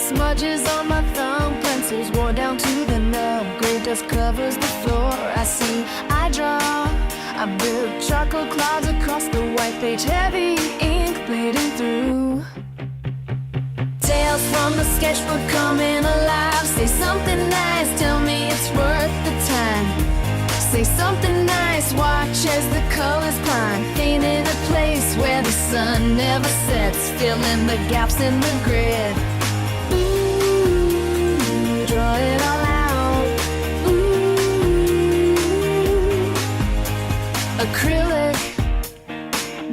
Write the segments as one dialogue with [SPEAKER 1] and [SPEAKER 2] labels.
[SPEAKER 1] Smudges on my thumb, pencils worn down to the nub. Gray dust covers the floor. I see, I draw. I build charcoal clouds across the white page. Heavy ink bleeding through. Tales from the sketchbook coming alive. Say something nice, tell me it's worth the time. Say something nice, watch as the colors climb. Painted a place where the sun never sets. Filling the gaps in the grid. Ooh, draw it all out. Ooh, acrylic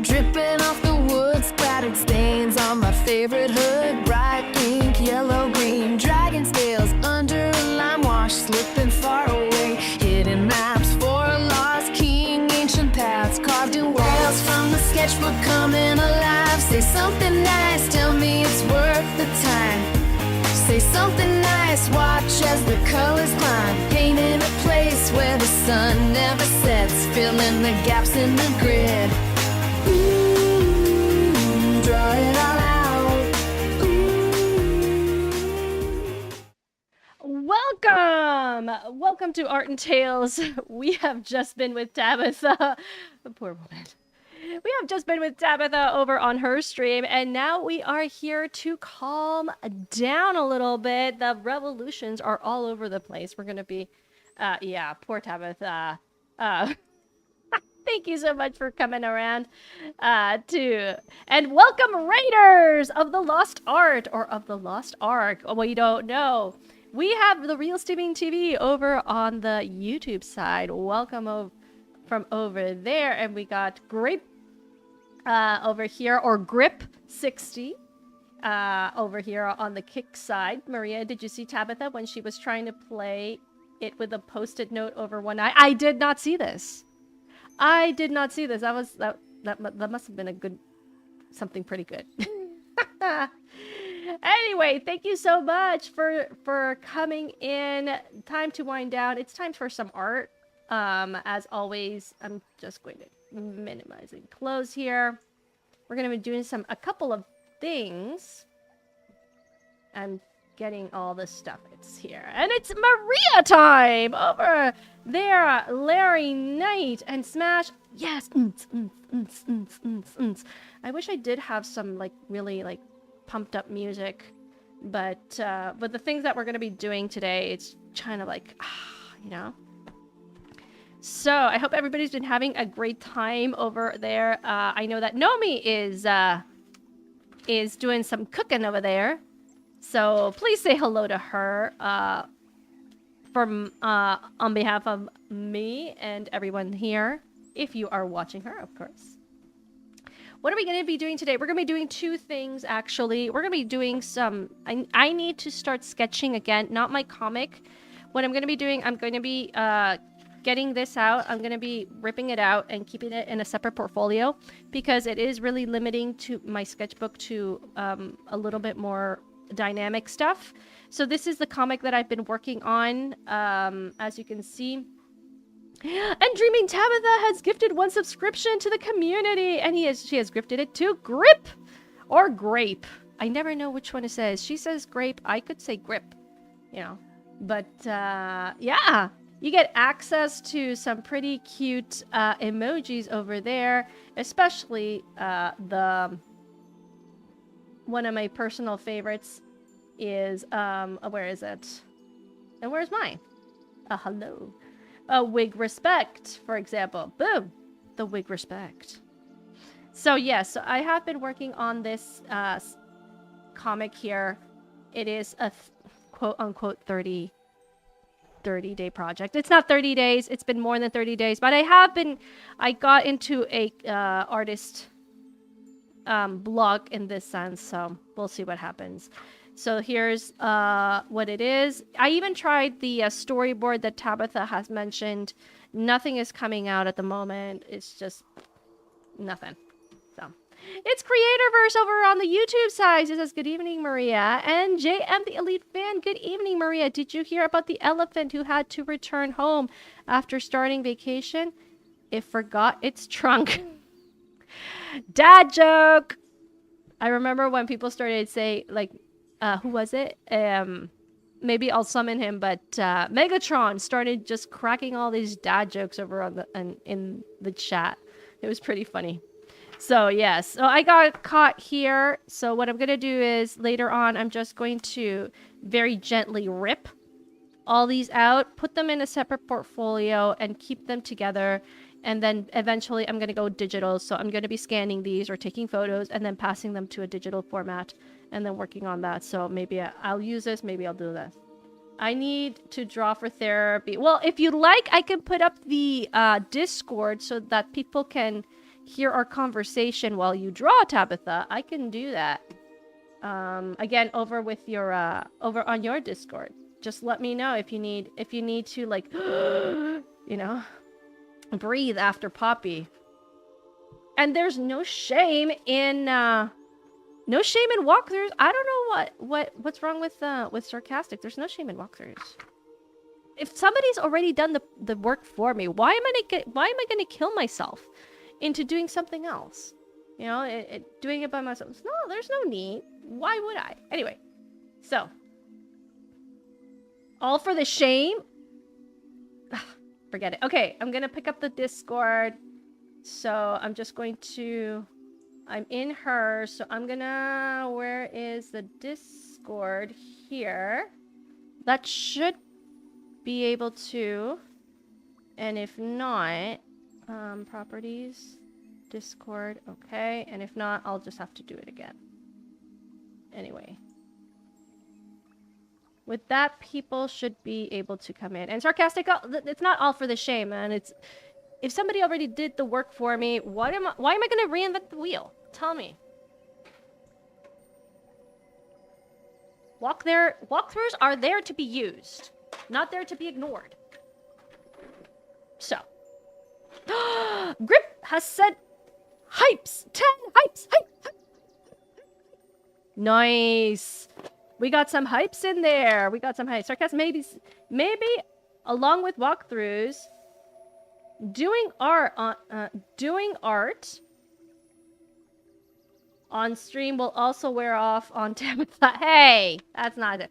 [SPEAKER 1] dripping off the wood. Splattered stains on my favorite hood. Bright pink, yellow, green. Dragon scales under a lime wash. Slipping far away. Hidden maps for a lost king. Ancient paths carved in walls from the sketchbook coming alive. Say something nice, tell me it's worth the time. Say something nice, watch as the colors climb. Painting a place where the sun never sets. Filling the gaps in the grid. Ooh, draw it all out. Ooh.
[SPEAKER 2] Welcome to Art and Tales. We have just been with Tabitha. The poor woman. We have just been with Tabitha over on her stream, and now we are here to calm down a little bit. The revolutions are all over the place. We're going to be, yeah, poor Tabitha. Thank you so much for coming around, and welcome Raiders of the Lost Art, or of the Lost Ark. We don't know. We have the Real Streaming TV over on the YouTube side. Welcome from over there, and we got Grape over here, or Grip 60 over here on the Kick side. Maria, did you see Tabitha when she was trying to play it with a post-it note over one eye? I did not see this. I did not see this. That must have been something pretty good. Anyway, thank you so much for coming in. Time to wind down. It's time for some art. As always, I'm just going to minimize and close here. We're going to be doing a couple of things. I'm getting all the stuff. It's here. And it's Maria time over there. Larry Knight and Smash. Yes. I wish I did have some really pumped up music, but the things that we're going to be doing today, it's kind of you know. So I hope everybody's been having a great time over there. I know that Nomi is doing some cooking over there, so please say hello to her on behalf of me and everyone here, if you are watching her, of course. What are we going to be doing today? We're going to be doing two things, actually. We're going to be doing I need to start sketching again, not my comic. What I'm going to be doing, I'm going to be getting this out. I'm going to be ripping it out and keeping it in a separate portfolio, because it is really limiting to my sketchbook to a little bit more dynamic stuff. So this is the comic that I've been working on, as you can see. And Dreaming Tabitha has gifted 1 subscription to the community, and she has gifted it to Grip or Grape. I never know which one it says. She says Grape. I could say Grip, you know. But yeah, you get access to some pretty cute emojis over there, especially one of my personal favorites is where is it? And where's mine? Hello. Wig respect, for example. Boom! The wig respect. So yes, so I have been working on this comic here. It is a quote-unquote 30-day project. It's not 30 days. It's been more than 30 days. But I got into a artist block in this sense. So we'll see what happens. So here's what it is. I even tried the storyboard that Tabitha has mentioned. Nothing is coming out at the moment. It's just nothing. So it's Creatorverse over on the YouTube side. It says, good evening, Maria. And JM the Elite Fan, good evening, Maria. Did you hear about the elephant who had to return home after starting vacation? It forgot its trunk. Dad joke. I remember when people started saying, who was it? Maybe I'll summon him, but Megatron started just cracking all these dad jokes over on in the chat. It was pretty funny. So yes, so I got caught here. So what I'm gonna do is later on, I'm just going to very gently rip all these out, put them in a separate portfolio, and keep them together. And then eventually I'm gonna go digital. So I'm gonna be scanning these or taking photos and then passing them to a digital format and then working on that. So maybe I'll use this, maybe I'll do this. I need to draw for therapy. Well, if you like, I can put up the Discord so that people can hear our conversation while you draw, Tabitha. I can do that. Again, over with your over on your Discord. Just let me know if you need to like you know, breathe after Poppy. And there's no shame in walkthroughs. I don't know what's wrong with sarcastic. There's no shame in walkthroughs. If somebody's already done the work for me, why am I gonna kill myself into doing something else? You know, doing it by myself. No, there's no need. Why would I? Anyway, so all for the shame. Forget it. Okay, I'm gonna pick up the Discord. So I'm just going to. I'm in her, so I'm gonna. Where is the Discord? Here. That should be able to. And if not, properties, Discord, okay. And if not, I'll just have to do it again. Anyway. With that, people should be able to come in. And sarcastic, it's not all for the shame, man. It's if somebody already did the work for me, why am I going to reinvent the wheel? Tell me. Walkthroughs are there to be used, not there to be ignored. So, Grip has said, hypes, 10 hypes, hype. Nice. We got some hypes in there. We got some hypes. Sarcasm, maybe along with walkthroughs, doing art on stream will also wear off on Tabitha. Hey, that's not it.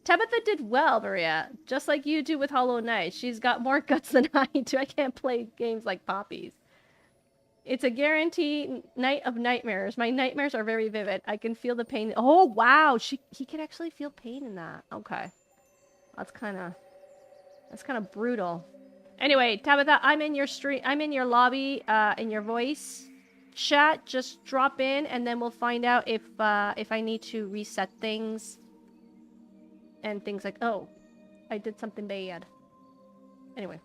[SPEAKER 2] Tabitha did well, Maria. Just like you do with Hollow Knight. She's got more guts than I do. I can't play games like Poppies. It's a guaranteed night of nightmares. My nightmares are very vivid. I can feel the pain. Oh, wow. He can actually feel pain in that. Okay. That's kind of brutal. Anyway, Tabitha, I'm in your stream. I'm in your lobby, in your voice chat. Just drop in and then we'll find out if I need to reset things and things like, oh, I did something bad. Anyway,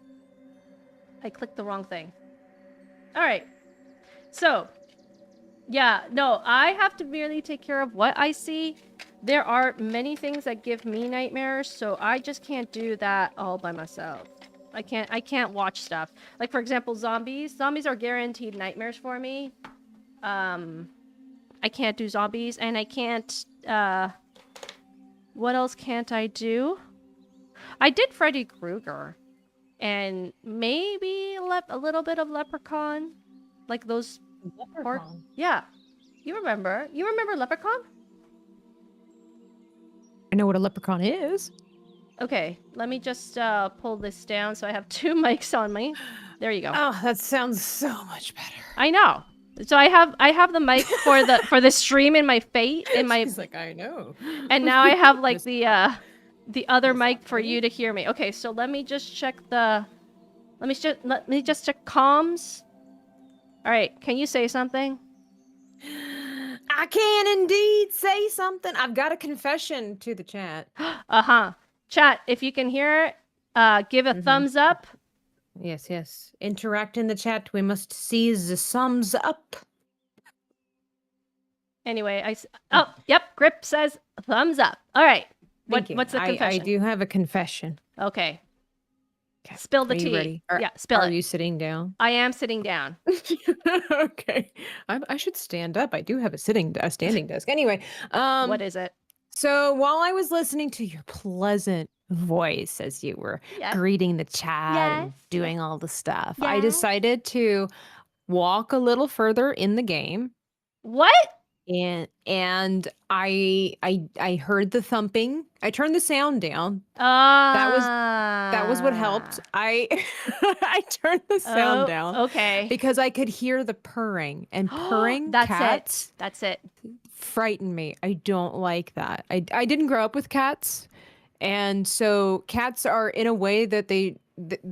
[SPEAKER 2] I clicked the wrong thing. All right. So, yeah, no, I have to merely take care of what I see. There are many things that give me nightmares, so I just can't do that all by myself. I can't watch stuff. Like, for example, zombies. Zombies are guaranteed nightmares for me. I can't do zombies, and I can't, what else can't I do? I did Freddy Krueger, and maybe a little bit of Leprechaun. Like those...
[SPEAKER 3] Leprechaun?
[SPEAKER 2] Yeah. You remember Leprechaun?
[SPEAKER 3] I know what a leprechaun is.
[SPEAKER 2] Okay, let me just pull this down so I have two mics on me. There you go.
[SPEAKER 3] Oh, that sounds so much better.
[SPEAKER 2] I know. So I have the mic for the stream in my face in my.
[SPEAKER 3] She's like, I know.
[SPEAKER 2] And now I have like the other mic for you to hear me. Okay, so let me just check the. Let me just check comms. All right, can you say something?
[SPEAKER 3] I can indeed say something. I've got a confession to the chat.
[SPEAKER 2] Uh-huh. Chat, if you can hear it, give a thumbs up.
[SPEAKER 3] Yes, yes. Interact in the chat. We must seize the thumbs up.
[SPEAKER 2] Anyway, oh, yep, Grip says thumbs up. All right.
[SPEAKER 3] Thank you.
[SPEAKER 2] What's the
[SPEAKER 3] I
[SPEAKER 2] confession?
[SPEAKER 3] do have a confession.
[SPEAKER 2] Okay.
[SPEAKER 3] Okay.
[SPEAKER 2] Spill the
[SPEAKER 3] Are you
[SPEAKER 2] tea.
[SPEAKER 3] ready?
[SPEAKER 2] Yeah, spill it.
[SPEAKER 3] Are you sitting down?
[SPEAKER 2] I am sitting down.
[SPEAKER 3] Okay. I should stand up. I do have a standing desk. Anyway,
[SPEAKER 2] What is it?
[SPEAKER 3] so while I was listening to your pleasant voice as you were greeting the chat and doing all the stuff, I decided to walk a little further in the game.
[SPEAKER 2] What?
[SPEAKER 3] and I heard the thumping. I turned the sound down. That was what helped. I I turned the sound down
[SPEAKER 2] okay.
[SPEAKER 3] because I could hear the purring, and purring cats
[SPEAKER 2] That's it.
[SPEAKER 3] frighten me. I don't like that. I didn't grow up with cats, and so cats are in a way that the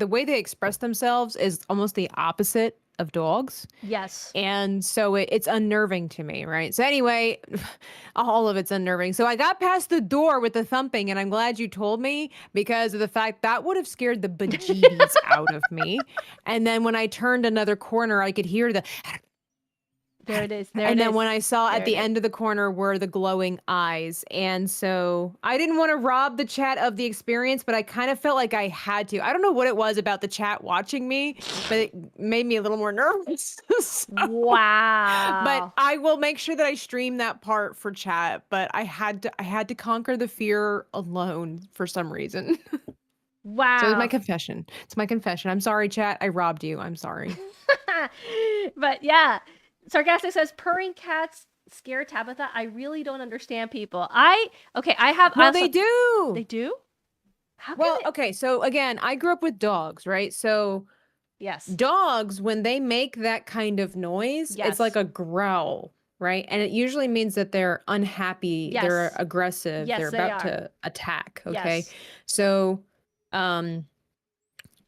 [SPEAKER 3] way they express themselves is almost the opposite of dogs.
[SPEAKER 2] Yes.
[SPEAKER 3] And so it's unnerving to me, right? So anyway, all of it's unnerving. So I got past the door with the thumping, and I'm glad you told me because of the fact that would have scared the bejeebies out of me. And then when I turned another corner, I could hear the
[SPEAKER 2] There it is.
[SPEAKER 3] and then when I saw at the end of the corner were the glowing eyes. And so I didn't want to rob the chat of the experience, but I kind of felt like I had to. I don't know what it was about the chat watching me, but it made me a little more nervous.
[SPEAKER 2] Wow.
[SPEAKER 3] But I will make sure that I stream that part for chat, but I had to conquer the fear alone for some reason.
[SPEAKER 2] Wow.
[SPEAKER 3] So it's my confession. It's my confession. I'm sorry, chat. I robbed you. I'm sorry.
[SPEAKER 2] But yeah. Sarcastic says purring cats scare Tabitha. I really don't understand people. I have.
[SPEAKER 3] Well, they do.
[SPEAKER 2] They do. How can
[SPEAKER 3] Well, okay. So again, I grew up with dogs, right? So
[SPEAKER 2] yes,
[SPEAKER 3] dogs when they make that kind of noise, it's like a growl, right? And it usually means that they're unhappy, they're aggressive, they're about to attack. Okay,
[SPEAKER 2] Yes.
[SPEAKER 3] so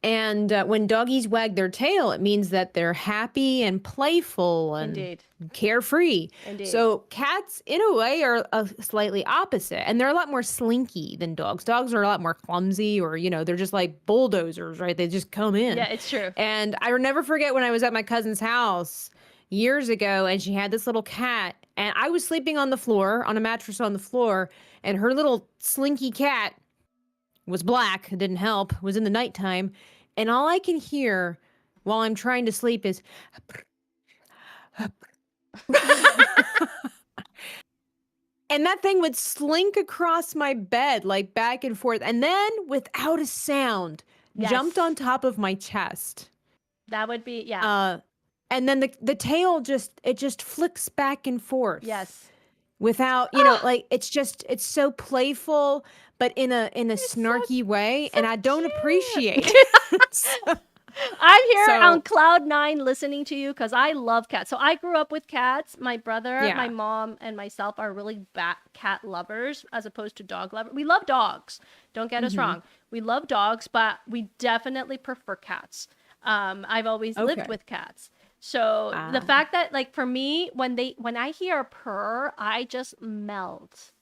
[SPEAKER 3] and when doggies wag their tail, it means that they're happy and playful and
[SPEAKER 2] Indeed.
[SPEAKER 3] carefree.
[SPEAKER 2] Indeed.
[SPEAKER 3] So cats, in a way, are slightly opposite, and they're a lot more slinky than dogs. Dogs are a lot more clumsy, or they're just like bulldozers, right? They just come in.
[SPEAKER 2] Yeah, it's true.
[SPEAKER 3] And I will never forget when I was at my cousin's house years ago, and she had this little cat, and I was sleeping on the floor, on a mattress on the floor, and her little slinky cat was black, it didn't help, was in the nighttime, and all I can hear while I'm trying to sleep is and that thing would slink across my bed, like back and forth, and then without a sound, jumped on top of my chest.
[SPEAKER 2] That would be
[SPEAKER 3] and then the tail just flicks back and forth.
[SPEAKER 2] Yes.
[SPEAKER 3] Without, like it's so playful, but in a snarky way, and I don't appreciate it.
[SPEAKER 2] I'm here on cloud 9 listening to you because I love cats. So I grew up with cats. My brother, my mom, and myself are really cat lovers as opposed to dog lovers. We love dogs. Don't get us wrong. We love dogs, but we definitely prefer cats. I've always lived with cats. So the fact that, like, for me, when I hear a purr, I just melt.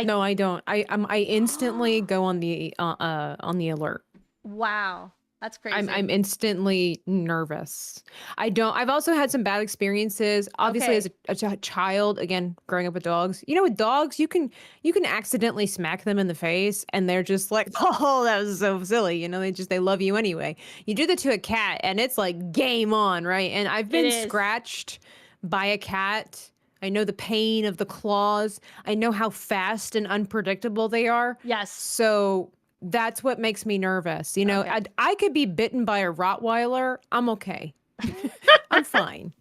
[SPEAKER 3] No, I don't. I instantly go on the alert.
[SPEAKER 2] Wow. That's crazy.
[SPEAKER 3] I'm instantly nervous. I've also had some bad experiences. Obviously, as a child, again, growing up with dogs. With dogs, you can accidentally smack them in the face, and they're just like, "Oh, that was so silly." They love you anyway. You do that to a cat, and it's like game on, right? And I've been scratched by a cat. I know the pain of the claws. I know how fast and unpredictable they are.
[SPEAKER 2] Yes.
[SPEAKER 3] So that's what makes me nervous. I could be bitten by a Rottweiler. I'm okay. I'm fine.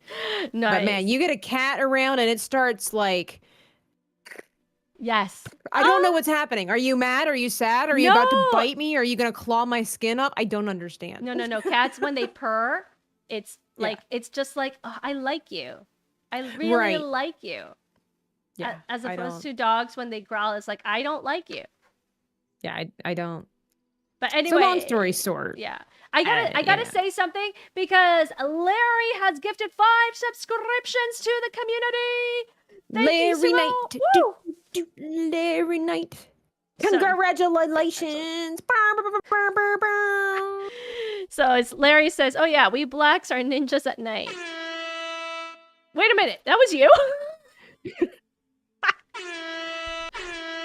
[SPEAKER 2] Nice.
[SPEAKER 3] But man, you get a cat around and it starts like...
[SPEAKER 2] Yes.
[SPEAKER 3] I don't know what's happening. Are you mad? Are you sad? Are you about to bite me? Are you going to claw my skin up? I don't understand.
[SPEAKER 2] No. Cats, when they purr, it's like, it's just like, oh, I like you. I really like you.
[SPEAKER 3] Yeah.
[SPEAKER 2] As opposed to dogs, when they growl, it's like, I don't like you.
[SPEAKER 3] Yeah, I don't.
[SPEAKER 2] But anyway,
[SPEAKER 3] it's a long story short.
[SPEAKER 2] Yeah, I gotta say something because Larry has gifted 5 subscriptions to the community.
[SPEAKER 3] Larry Knight. Congratulations.
[SPEAKER 2] So it's Larry says, "Oh yeah, we blacks are ninjas at night." Wait a minute, that was you.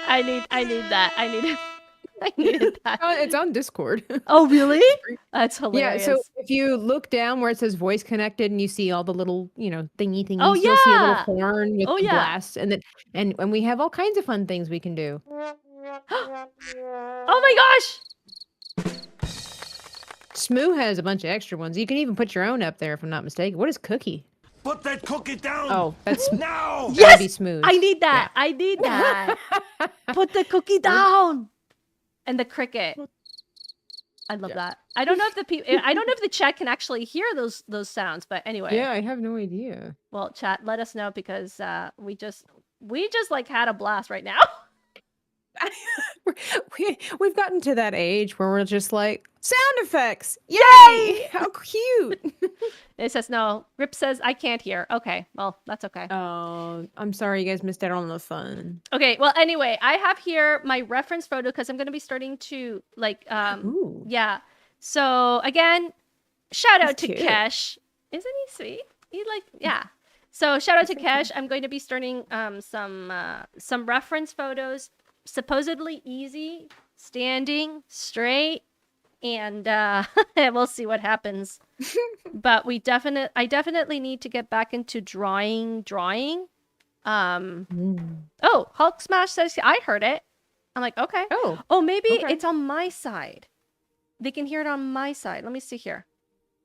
[SPEAKER 2] I need that. I needed that.
[SPEAKER 3] It's on Discord.
[SPEAKER 2] Oh, really? That's hilarious.
[SPEAKER 3] Yeah, so if you look down where it says voice connected and you see all the little, thingies,
[SPEAKER 2] oh,
[SPEAKER 3] you'll see a little horn with the blast. And we have all kinds of fun things we can do.
[SPEAKER 2] Oh my gosh!
[SPEAKER 3] Smoo has a bunch of extra ones. You can even put your own up there if I'm not mistaken. What is Cookie?
[SPEAKER 4] Put that cookie down.
[SPEAKER 3] Oh, that's
[SPEAKER 4] now.
[SPEAKER 3] gotta
[SPEAKER 2] Yes!
[SPEAKER 3] be smooth.
[SPEAKER 2] I need that.
[SPEAKER 3] Yeah.
[SPEAKER 2] I need that. Put the cookie down. And the cricket. I love that. I don't know if I don't know if the chat can actually hear those sounds, but anyway.
[SPEAKER 3] Yeah, I have no idea.
[SPEAKER 2] Well, chat, let us know because we just like had a blast right now.
[SPEAKER 3] We've gotten to that age where we're just like, sound effects! Yay! How cute!
[SPEAKER 2] It says no. Rip says I can't hear. Okay, well, that's okay.
[SPEAKER 3] Oh, I'm sorry you guys missed out on the fun.
[SPEAKER 2] Okay, well, anyway, I have here my reference photo because I'm going to be starting to like
[SPEAKER 3] Ooh.
[SPEAKER 2] yeah. So again, shout out
[SPEAKER 3] That's
[SPEAKER 2] to
[SPEAKER 3] cute.
[SPEAKER 2] Kesh. Isn't he sweet? Yeah. So shout out to Kesh. I'm going to be starting some reference photos, supposedly easy, standing straight, and we'll see what happens. But I definitely need to get back into drawing. Oh, Hulk Smash says I heard it. I'm like, okay. Oh, maybe
[SPEAKER 3] okay.
[SPEAKER 2] it's on my side. They can hear it on my side. Let me see here.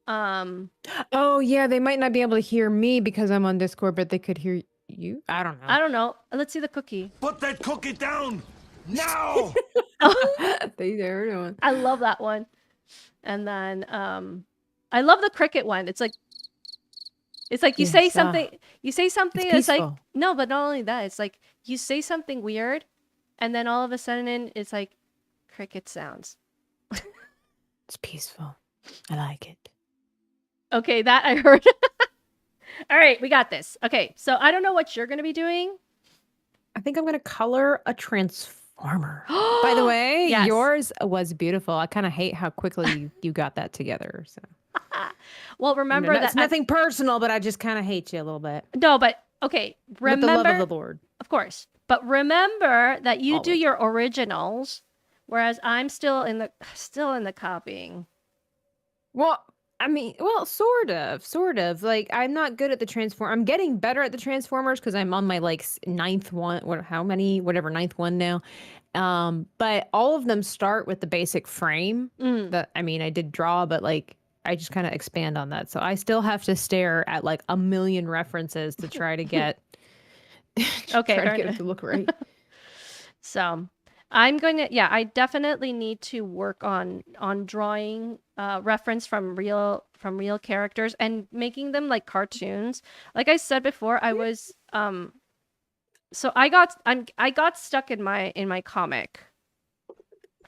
[SPEAKER 3] Oh, yeah, they might not be able to hear me because I'm on Discord, but they could hear you. I don't know.
[SPEAKER 2] I don't know. Let's see the cookie.
[SPEAKER 4] Put that cookie down. Now.
[SPEAKER 3] They're doing.
[SPEAKER 2] I love that one. And then I love the cricket one. It's like you say
[SPEAKER 3] Yes,
[SPEAKER 2] something. You say something.
[SPEAKER 3] it's
[SPEAKER 2] It's like
[SPEAKER 3] peaceful.
[SPEAKER 2] no, but not only that. It's like you say something weird, and then all of a sudden it's like cricket sounds.
[SPEAKER 3] It's peaceful. I like it.
[SPEAKER 2] Okay, that I heard. All right, we got this. Okay, so I don't know what you're gonna be doing.
[SPEAKER 3] I think I'm going to color a transformer. By the way,
[SPEAKER 2] Yes.
[SPEAKER 3] yours was beautiful. I kind of hate how quickly you got that together. So
[SPEAKER 2] Well, remember
[SPEAKER 3] it's
[SPEAKER 2] that.
[SPEAKER 3] nothing personal, but I just kind of hate you a little bit.
[SPEAKER 2] No, but okay. Remember,
[SPEAKER 3] With the love of the Lord.
[SPEAKER 2] of course. But remember that you do
[SPEAKER 3] Always.
[SPEAKER 2] your originals, whereas I'm still in the copying.
[SPEAKER 3] Well, I mean, sort of. Like, I'm not good at the transform. I'm getting better at the Transformers because I'm on my like ninth one. Ninth one now. But all of them start with the basic frame. That I mean, I did draw, but like I just kind of expand on that. So I still have to stare at like a million references to try to get.
[SPEAKER 2] Okay,
[SPEAKER 3] try
[SPEAKER 2] fair
[SPEAKER 3] to get
[SPEAKER 2] enough.
[SPEAKER 3] it to look right.
[SPEAKER 2] So I'm gonna, I definitely need to work on drawing reference from real characters and making them like cartoons. Like I said before, I was so I got stuck in my comic.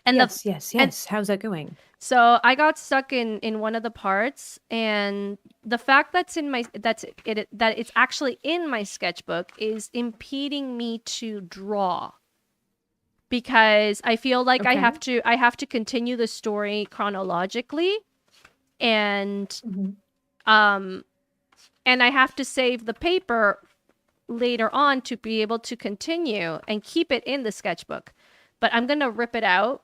[SPEAKER 2] And
[SPEAKER 3] yes. How's that going?
[SPEAKER 2] so I got stuck in one of the parts, and the fact that it's actually in my sketchbook is impeding me to draw. Because I feel like I
[SPEAKER 3] Okay.
[SPEAKER 2] have to continue the story chronologically, and and I have to save the paper later on to be able to continue and keep it in the sketchbook. But I'm gonna rip it out.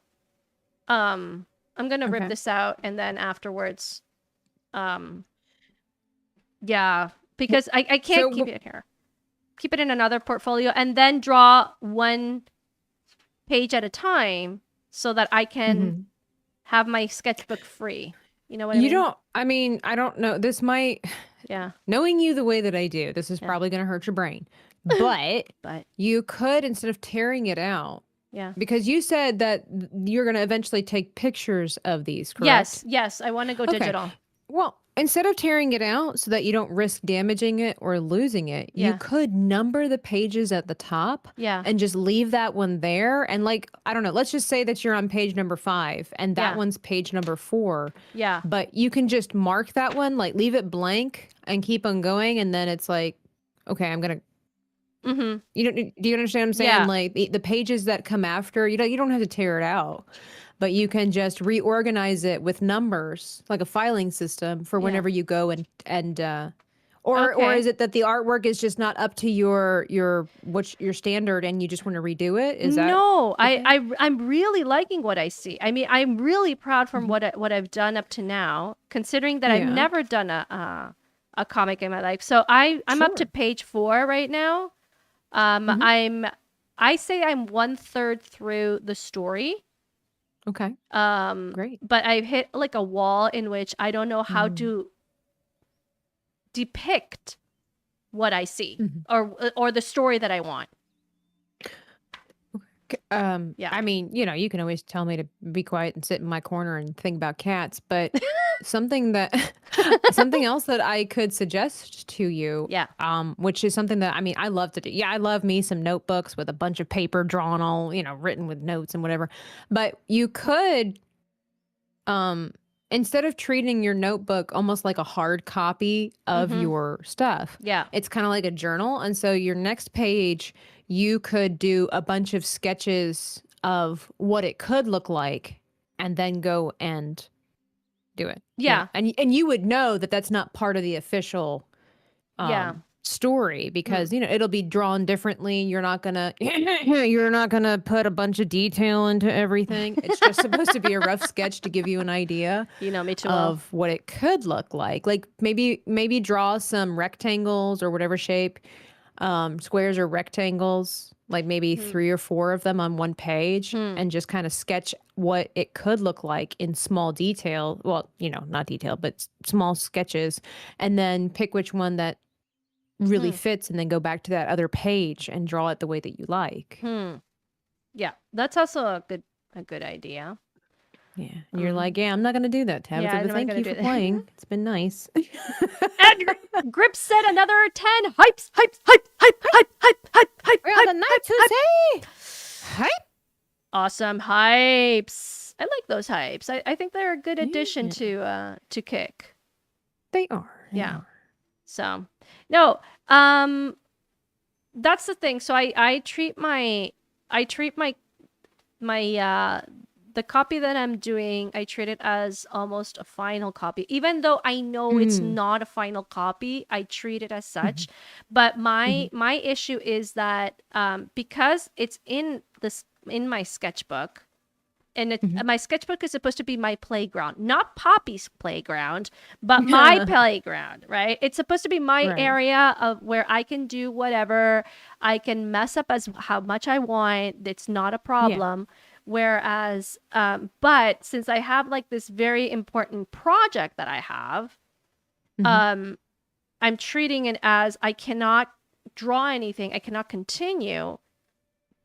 [SPEAKER 2] I'm gonna rip
[SPEAKER 3] Okay.
[SPEAKER 2] this out, and then afterwards, yeah, because I can't
[SPEAKER 3] So
[SPEAKER 2] keep it here. Keep it in another portfolio, and then draw one page at a time so that I can have my sketchbook free. You know what I mean?
[SPEAKER 3] I don't know. This might,
[SPEAKER 2] Yeah,
[SPEAKER 3] knowing you the way that I do, this is probably going to hurt your brain. But
[SPEAKER 2] but
[SPEAKER 3] you could, instead of tearing it out,
[SPEAKER 2] yeah.
[SPEAKER 3] because you said that you're going to eventually take pictures of these, correct?
[SPEAKER 2] Yes, I want to go
[SPEAKER 3] Okay.
[SPEAKER 2] digital.
[SPEAKER 3] Well, instead of tearing it out so that you don't risk damaging it or losing it, you
[SPEAKER 2] Yeah.
[SPEAKER 3] could number the pages at the top
[SPEAKER 2] Yeah.
[SPEAKER 3] and just leave that one there. And like, I don't know, let's just say that you're on page number 5 and that
[SPEAKER 2] Yeah.
[SPEAKER 3] one's page number 4.
[SPEAKER 2] Yeah.
[SPEAKER 3] But you can just mark that one, like leave it blank and keep on going. And then it's like, okay, I'm going to,
[SPEAKER 2] Mm-hmm.
[SPEAKER 3] do you understand what I'm saying?
[SPEAKER 2] Yeah.
[SPEAKER 3] Like the pages that come after, you don't have to tear it out, but you can just reorganize it with numbers, like a filing system for whenever you go or
[SPEAKER 2] Okay.
[SPEAKER 3] is it that the artwork is just not up to your standard and you just want to redo it? Is that
[SPEAKER 2] No,
[SPEAKER 3] okay?
[SPEAKER 2] I'm really liking what I see. I mean, I'm really proud from what I've done up to now, considering that I've
[SPEAKER 3] Yeah.
[SPEAKER 2] never done a comic in my life. So I'm up to
[SPEAKER 3] Sure.
[SPEAKER 2] page 4 right now. I say I'm 1/3 through the story.
[SPEAKER 3] Okay. Great.
[SPEAKER 2] But I've hit like a wall in which I don't know how to depict what I see
[SPEAKER 3] Mhm.
[SPEAKER 2] or the story that I want. Yeah.
[SPEAKER 3] I mean, you can always tell me to be quiet and sit in my corner and think about cats, but something that something else that I could suggest to you,
[SPEAKER 2] Yeah.
[SPEAKER 3] which is something that I mean, I love to do. Yeah, I love me some notebooks with a bunch of paper drawn all, written with notes and whatever. But you could um instead of treating your notebook almost like a hard copy of
[SPEAKER 2] Mm-hmm.
[SPEAKER 3] your stuff,
[SPEAKER 2] Yeah.
[SPEAKER 3] it's kind of like a journal. And so your next page, you could do a bunch of sketches of what it could look like and then go and do it.
[SPEAKER 2] Yeah.
[SPEAKER 3] And you would know that that's not part of the official
[SPEAKER 2] Yeah.
[SPEAKER 3] story because it'll be drawn differently. You're not gonna you're not gonna put a bunch of detail into everything. It's just supposed to be a rough sketch to give you an idea
[SPEAKER 2] You know me too well.
[SPEAKER 3] of what it could look like. Like maybe draw some rectangles or whatever shape, squares or rectangles, like maybe 3 or 4 of them on one page, and just kind of sketch what it could look like in small detail. Well, not detail, but small sketches, and then pick which one that really fits and then go back to that other page and draw it the way that you like.
[SPEAKER 2] Yeah. That's also a good idea.
[SPEAKER 3] Yeah. And you're like, yeah, I'm not going to do that, Tabitha,
[SPEAKER 2] Yeah, I'm
[SPEAKER 3] but
[SPEAKER 2] not
[SPEAKER 3] thank
[SPEAKER 2] gonna
[SPEAKER 3] you
[SPEAKER 2] do
[SPEAKER 3] for
[SPEAKER 2] that.
[SPEAKER 3] playing. It's been nice.
[SPEAKER 2] And Grip said another 10 hypes, hype, hype, hype, hype, hype, hype, hype,
[SPEAKER 3] We're
[SPEAKER 2] hype,
[SPEAKER 3] on the night
[SPEAKER 2] hype,
[SPEAKER 3] to
[SPEAKER 2] hype.
[SPEAKER 3] say. Hype.
[SPEAKER 2] Awesome hypes. I like those hypes. I think they're a good addition to Kick.
[SPEAKER 3] They are. They
[SPEAKER 2] Yeah.
[SPEAKER 3] are.
[SPEAKER 2] So, no, that's the thing. So I treat my the copy that I'm doing, I treat it as almost a final copy. Even though I know it's not a final copy, I treat it as such. But my issue is that because it's in my sketchbook, and my sketchbook is supposed to be my playground, not Poppy's playground, but my playground, right? It's supposed to be my
[SPEAKER 3] Right.
[SPEAKER 2] area of where I can do whatever. I can mess up as how much I want. It's not a problem. Whereas, but since I have like this very important project that I have, I'm treating it as I cannot draw anything. I cannot continue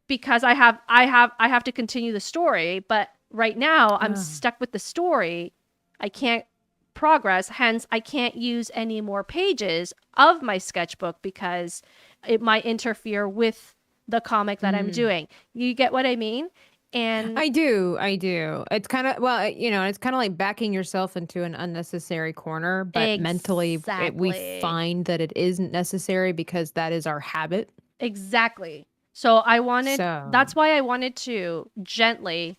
[SPEAKER 2] because I have to continue the story. But right now I'm stuck with the story. I can't progress. Hence, I can't use any more pages of my sketchbook because it might interfere with the comic that I'm doing. You get what I mean? And
[SPEAKER 3] I do. It's kind of, well, it's kind of like backing yourself into an unnecessary corner, but mentally we find that it isn't necessary because that is our habit.
[SPEAKER 2] Exactly. So that's why I wanted to gently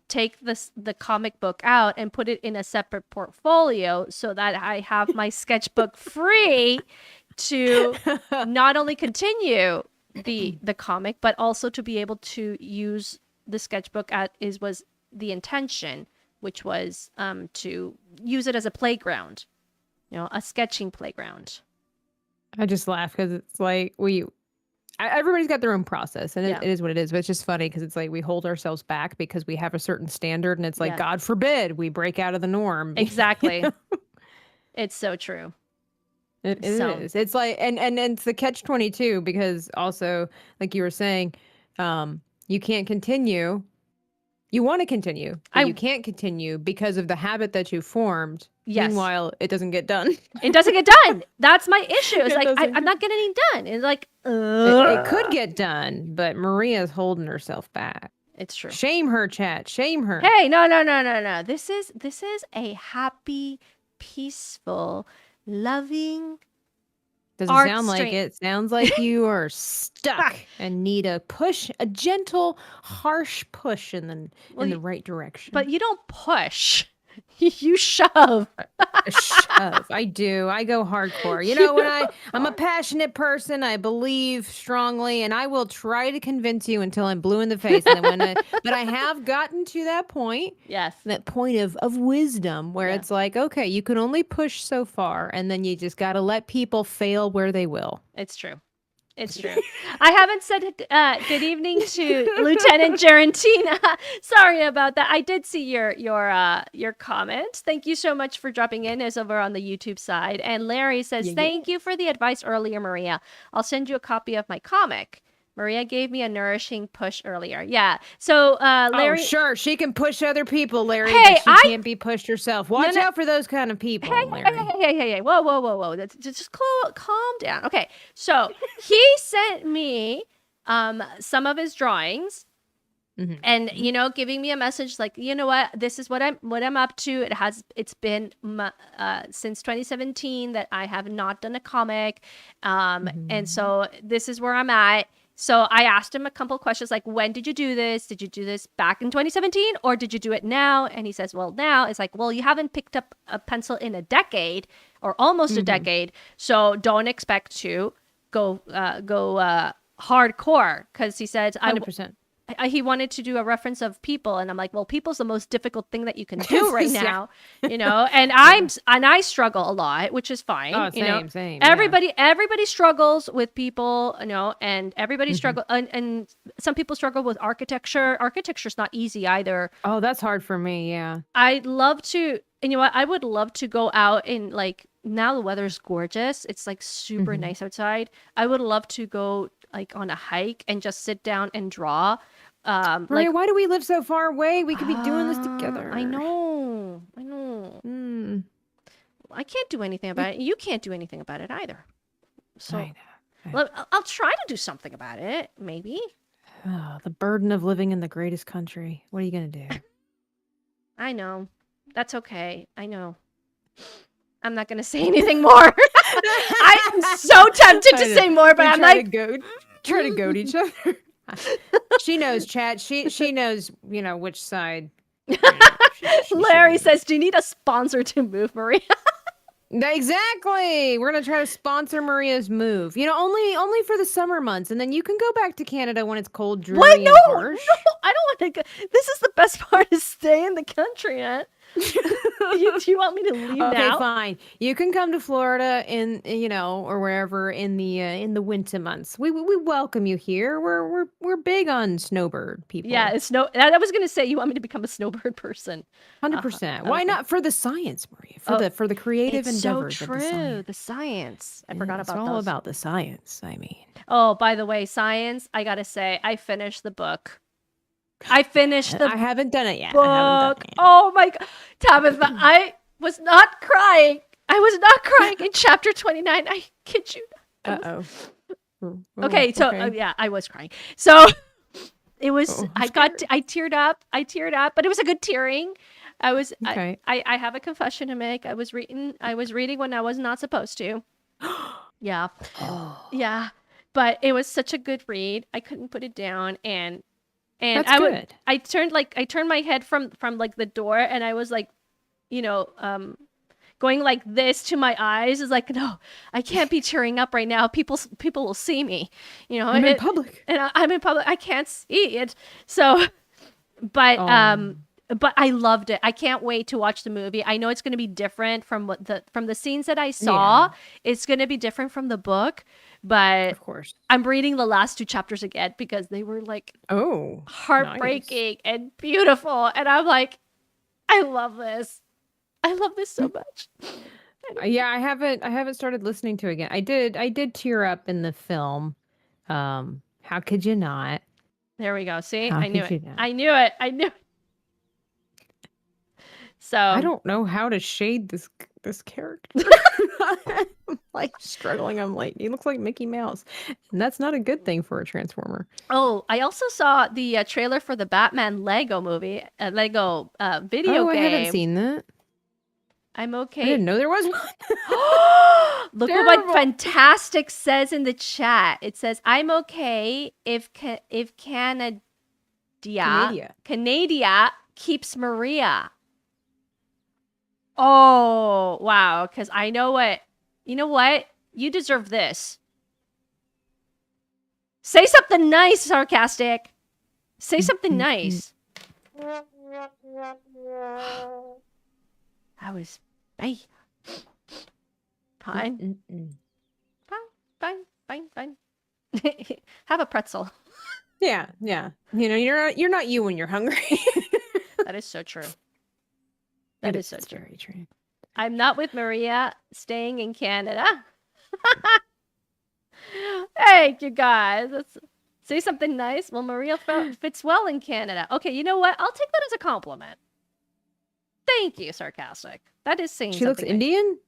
[SPEAKER 2] take the comic book out and put it in a separate portfolio so that I have my sketchbook free to not only continue the comic, but also to be able to use the sketchbook was the intention, which was to use it as a playground, a sketching playground.
[SPEAKER 3] I just laugh because it's like everybody's got their own process and it is what it is, but it's just funny because it's like we hold ourselves back because we have a certain standard and it's like, God forbid we break out of the norm.
[SPEAKER 2] Exactly. It's so true.
[SPEAKER 3] It is. It's like, and it's the catch-22 because also, like you were saying, you can't continue. You want to continue, but you can't continue because of the habit that you formed.
[SPEAKER 2] Yes.
[SPEAKER 3] Meanwhile, it doesn't get done.
[SPEAKER 2] It doesn't get done. That's my issue. It's like, I'm not getting it done. It's like,
[SPEAKER 3] it could get done, but Maria's holding herself back.
[SPEAKER 2] It's true.
[SPEAKER 3] Shame her, chat. Shame her.
[SPEAKER 2] Hey, no. This is a happy, peaceful, loving.
[SPEAKER 3] Doesn't sound like it. Sounds like you are stuck and need a push, a gentle, harsh push in the right direction.
[SPEAKER 2] But you don't push. You shove.
[SPEAKER 3] Shove. I do. I go hardcore. When I'm a passionate person, I believe strongly, and I will try to convince you until I'm blue in the face. And then but I have gotten to that point.
[SPEAKER 2] Yes.
[SPEAKER 3] That point of wisdom where it's like, okay, you can only push so far, and then you just got to let people fail where they will.
[SPEAKER 2] It's true. It's true. I haven't said good evening to Lieutenant Gerentina. Sorry about that. I did see your comment. Thank you so much for dropping in. It's over on the YouTube side. And Larry says, thank you for the advice earlier, Maria. I'll send you a copy of my comic. Maria gave me a nourishing push earlier. Yeah. So Larry.
[SPEAKER 3] Oh, sure. She can push other people, Larry,
[SPEAKER 2] Hey,
[SPEAKER 3] but she can't be pushed herself. Watch
[SPEAKER 2] No.
[SPEAKER 3] out for those kind of people, Larry.
[SPEAKER 2] Hey. Whoa. Just calm down. Okay. So he sent me some of his drawings.
[SPEAKER 3] Mm-hmm.
[SPEAKER 2] And giving me a message like, you know what, this is what I'm up to. It's been since 2017 that I have not done a comic, and so this is where I'm at. So I asked him a couple questions like, when did you do this? Did you do this back in 2017 or did you do it now? And he says, well, now. It's like, well, you haven't picked up a pencil in a decade or almost a decade, so don't expect to go hardcore, because he said
[SPEAKER 3] 100%.
[SPEAKER 2] he wanted to do a reference of people, and I'm like, well, people's the most difficult thing that you can do right now, and I struggle a lot, which is fine.
[SPEAKER 3] Oh, same.
[SPEAKER 2] Everybody struggles with people, and everybody struggle, and some people struggle with architecture. Architecture's not easy either.
[SPEAKER 3] Oh, that's hard for me. Yeah.
[SPEAKER 2] I'd love to, and you know what? I would love to go out and like, now the weather's gorgeous. It's like super nice outside. I would love to go like on a hike and just sit down and draw.
[SPEAKER 3] Maria, why do we live so far away? We could be doing this together.
[SPEAKER 2] I know. I can't do anything about it. You can't do anything about it either. So
[SPEAKER 3] I know.
[SPEAKER 2] I'll try to do something about it, maybe.
[SPEAKER 3] Oh, the burden of living in the greatest country. What are you going to do?
[SPEAKER 2] I know. That's okay. I know. I'm not going to say anything more. I'm so tempted to say more, but I'm like...
[SPEAKER 3] Try to goad each other. She knows, chat. She knows, which side.
[SPEAKER 2] Larry says, do you need a sponsor to move, Maria?
[SPEAKER 3] Exactly. We're gonna try to sponsor Maria's move. Only for the summer months, and then you can go back to Canada when it's cold, dreary,
[SPEAKER 2] what?
[SPEAKER 3] and
[SPEAKER 2] No,
[SPEAKER 3] harsh.
[SPEAKER 2] no, I don't want to go. This is the best part, is stay in the country, Aunt. you want me to leave now?
[SPEAKER 3] Okay, fine. You can come to Florida or wherever in the winter months. We welcome you here. We're big on snowbird people.
[SPEAKER 2] Yeah, it's snow. I was gonna say, you want me to become a snowbird person.
[SPEAKER 3] 100%. Why not for the science, Maria? For the creative endeavors
[SPEAKER 2] so
[SPEAKER 3] of the science.
[SPEAKER 2] The science. I forgot about
[SPEAKER 3] it's all
[SPEAKER 2] those.
[SPEAKER 3] about the science. I mean.
[SPEAKER 2] Oh, by the way, science. I gotta say, I finished the book. I
[SPEAKER 3] haven't done it yet.
[SPEAKER 2] Book. Oh my God, Tabitha, I was not crying. In chapter 29. I kid you. Okay, so yeah, I was crying. So it was. I teared up. But it was a good tearing. I have a confession to make. I was reading when I was not supposed to. Yeah. Yeah. But it was such a good read. I couldn't put it down, and
[SPEAKER 3] that's good.
[SPEAKER 2] I turned my head from like the door, and I was like, going like this to my eyes. Is like, no, I can't be tearing up right now. People will see me.
[SPEAKER 3] I'm in public,
[SPEAKER 2] and I'm in public. I can't see it. So, but I loved it. I can't wait to watch the movie. I know it's going to be different from the scenes that I saw. Yeah. It's going to be different from the book. But
[SPEAKER 3] of course,
[SPEAKER 2] I'm reading the last 2 chapters again because they were like, heartbreaking and beautiful. And I'm like, I love this. I love this so much.
[SPEAKER 3] Yeah, I haven't started listening to it again. I did tear up in the film. How could you not?
[SPEAKER 2] There we go. See, I knew it. So
[SPEAKER 3] I don't know how to shade this character. I'm like struggling. I'm like, he looks like Mickey Mouse, and that's not a good thing for a Transformer.
[SPEAKER 2] Oh, I also saw the trailer for the Batman Lego movie, Lego video game.
[SPEAKER 3] I haven't seen that.
[SPEAKER 2] I'm okay.
[SPEAKER 3] I didn't know there was one.
[SPEAKER 2] Look at what Fantastic says in the chat. It says, "I'm okay if Canada keeps Maria." Oh, wow. Because I know what... You know what? You deserve this. Say something nice, Sarcastic. Say something nice. That was... Bye. Fine. Fine. Have a pretzel.
[SPEAKER 3] Yeah, yeah. You're not you when you're hungry.
[SPEAKER 2] That is so true. That is so
[SPEAKER 3] It's
[SPEAKER 2] true.
[SPEAKER 3] very true.
[SPEAKER 2] I'm not with Maria staying in Canada. Hey, you guys. Let's say something nice. Well, Maria fits well in Canada. Okay, you know what? I'll take that as a compliment. Thank you, sarcastic. That is saying
[SPEAKER 3] She looks
[SPEAKER 2] something nice.
[SPEAKER 3] Indian?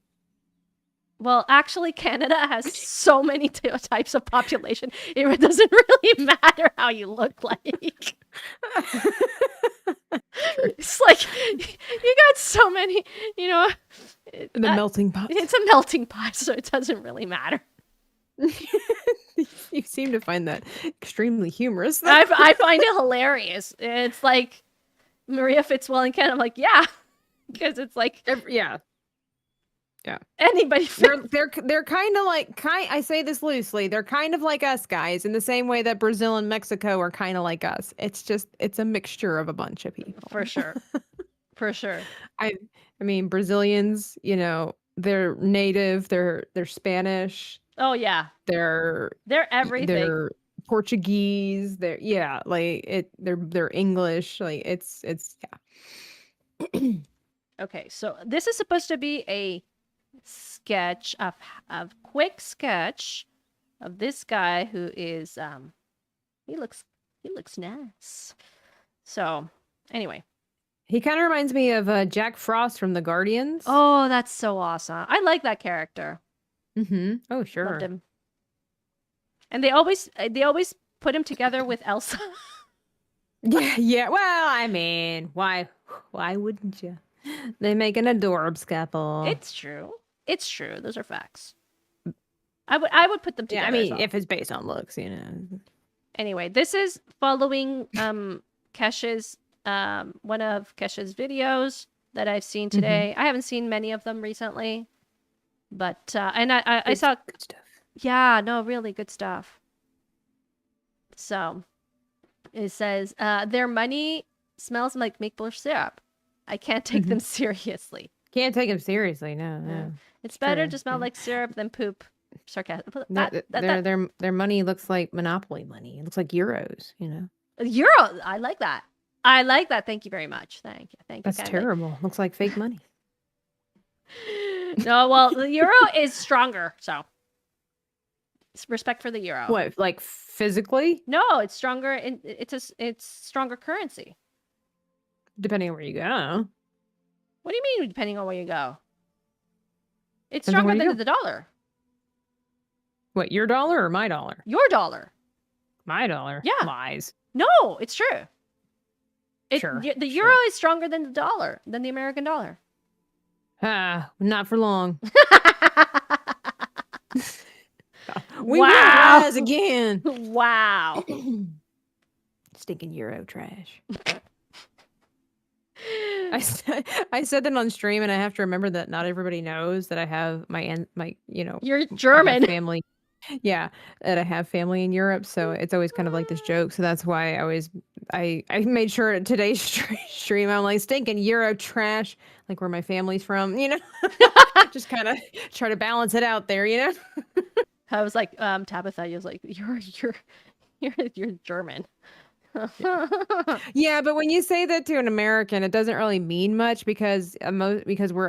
[SPEAKER 2] Well, actually, Canada has so many types of population. It doesn't really matter how you look like. It's like you got so many, you know.
[SPEAKER 3] The melting pot.
[SPEAKER 2] It's a melting pot, so it doesn't really matter.
[SPEAKER 3] You seem to find that extremely humorous.
[SPEAKER 2] I find it hilarious. It's like Maria fits well in Canada. I'm like, yeah, because it's like
[SPEAKER 3] Yeah.
[SPEAKER 2] anybody fits.
[SPEAKER 3] They're kind of like I say this loosely. They're kind of like us guys in the same way that Brazil and Mexico are kind of like us. It's a mixture of a bunch of people.
[SPEAKER 2] For sure. For sure.
[SPEAKER 3] I mean Brazilians, they're native, they're Spanish,
[SPEAKER 2] Oh yeah.
[SPEAKER 3] they're
[SPEAKER 2] everything.
[SPEAKER 3] they're Portuguese, they're English, like it's yeah.
[SPEAKER 2] Okay, so this is supposed to be a sketch of quick sketch of this guy who is he looks nice. So anyway.
[SPEAKER 3] He kind of reminds me of Jack Frost from the Guardians.
[SPEAKER 2] Oh, that's so awesome. I like that character.
[SPEAKER 3] Mm-hmm. Oh,
[SPEAKER 2] Loved
[SPEAKER 3] sure.
[SPEAKER 2] him. And they always put him together with Elsa.
[SPEAKER 3] Yeah. Well, I mean, why wouldn't you? They make an adorable couple.
[SPEAKER 2] It's true. It's true. Those are facts. I would put them together.
[SPEAKER 3] Yeah, I mean,
[SPEAKER 2] as well.
[SPEAKER 3] if it's based on looks,
[SPEAKER 2] Anyway, this is following Kesh's one of Kesh's videos that I've seen today. I haven't seen many of them recently, but and I saw
[SPEAKER 3] good stuff.
[SPEAKER 2] Yeah, no, really good stuff. So it says their money smells like maple syrup. I can't take them seriously.
[SPEAKER 3] Can't take them seriously. No.
[SPEAKER 2] It's better
[SPEAKER 3] True,
[SPEAKER 2] to smell
[SPEAKER 3] yeah.
[SPEAKER 2] like syrup than poop. Sarcasm.
[SPEAKER 3] Their money looks like Monopoly money. It looks like euros.
[SPEAKER 2] Euro. I like that. I like that. Thank you very much. Thank you.
[SPEAKER 3] That's
[SPEAKER 2] kindly.
[SPEAKER 3] terrible. Looks like fake money.
[SPEAKER 2] No, well, the euro is stronger, so respect for the euro.
[SPEAKER 3] What, like physically?
[SPEAKER 2] No, it's stronger. It's stronger currency.
[SPEAKER 3] Depending on where you go.
[SPEAKER 2] What do you mean? Depending on where you go, it's
[SPEAKER 3] Depends on
[SPEAKER 2] stronger
[SPEAKER 3] where you
[SPEAKER 2] than the dollar.
[SPEAKER 3] What, your dollar or my dollar?
[SPEAKER 2] Your dollar.
[SPEAKER 3] My dollar?
[SPEAKER 2] Yeah.
[SPEAKER 3] Lies.
[SPEAKER 2] No, it's true.
[SPEAKER 3] Sure.
[SPEAKER 2] The euro is stronger than the dollar, than the American dollar.
[SPEAKER 3] Not for long. We
[SPEAKER 2] Wow.
[SPEAKER 3] will rise again.
[SPEAKER 2] Wow.
[SPEAKER 3] Stinking euro trash. I said that on stream, and I have to remember that not everybody knows that I have my
[SPEAKER 2] You're German.
[SPEAKER 3] family. Yeah, that I have family in Europe, so it's always kind of like this joke. So that's why I made sure at today's stream I'm like stinking euro trash, like where my family's from, just kind of try to balance it out there,
[SPEAKER 2] I was like, Tabitha, you was like, you're German.
[SPEAKER 3] Yeah, but when you say that to an American, it doesn't really mean much because we're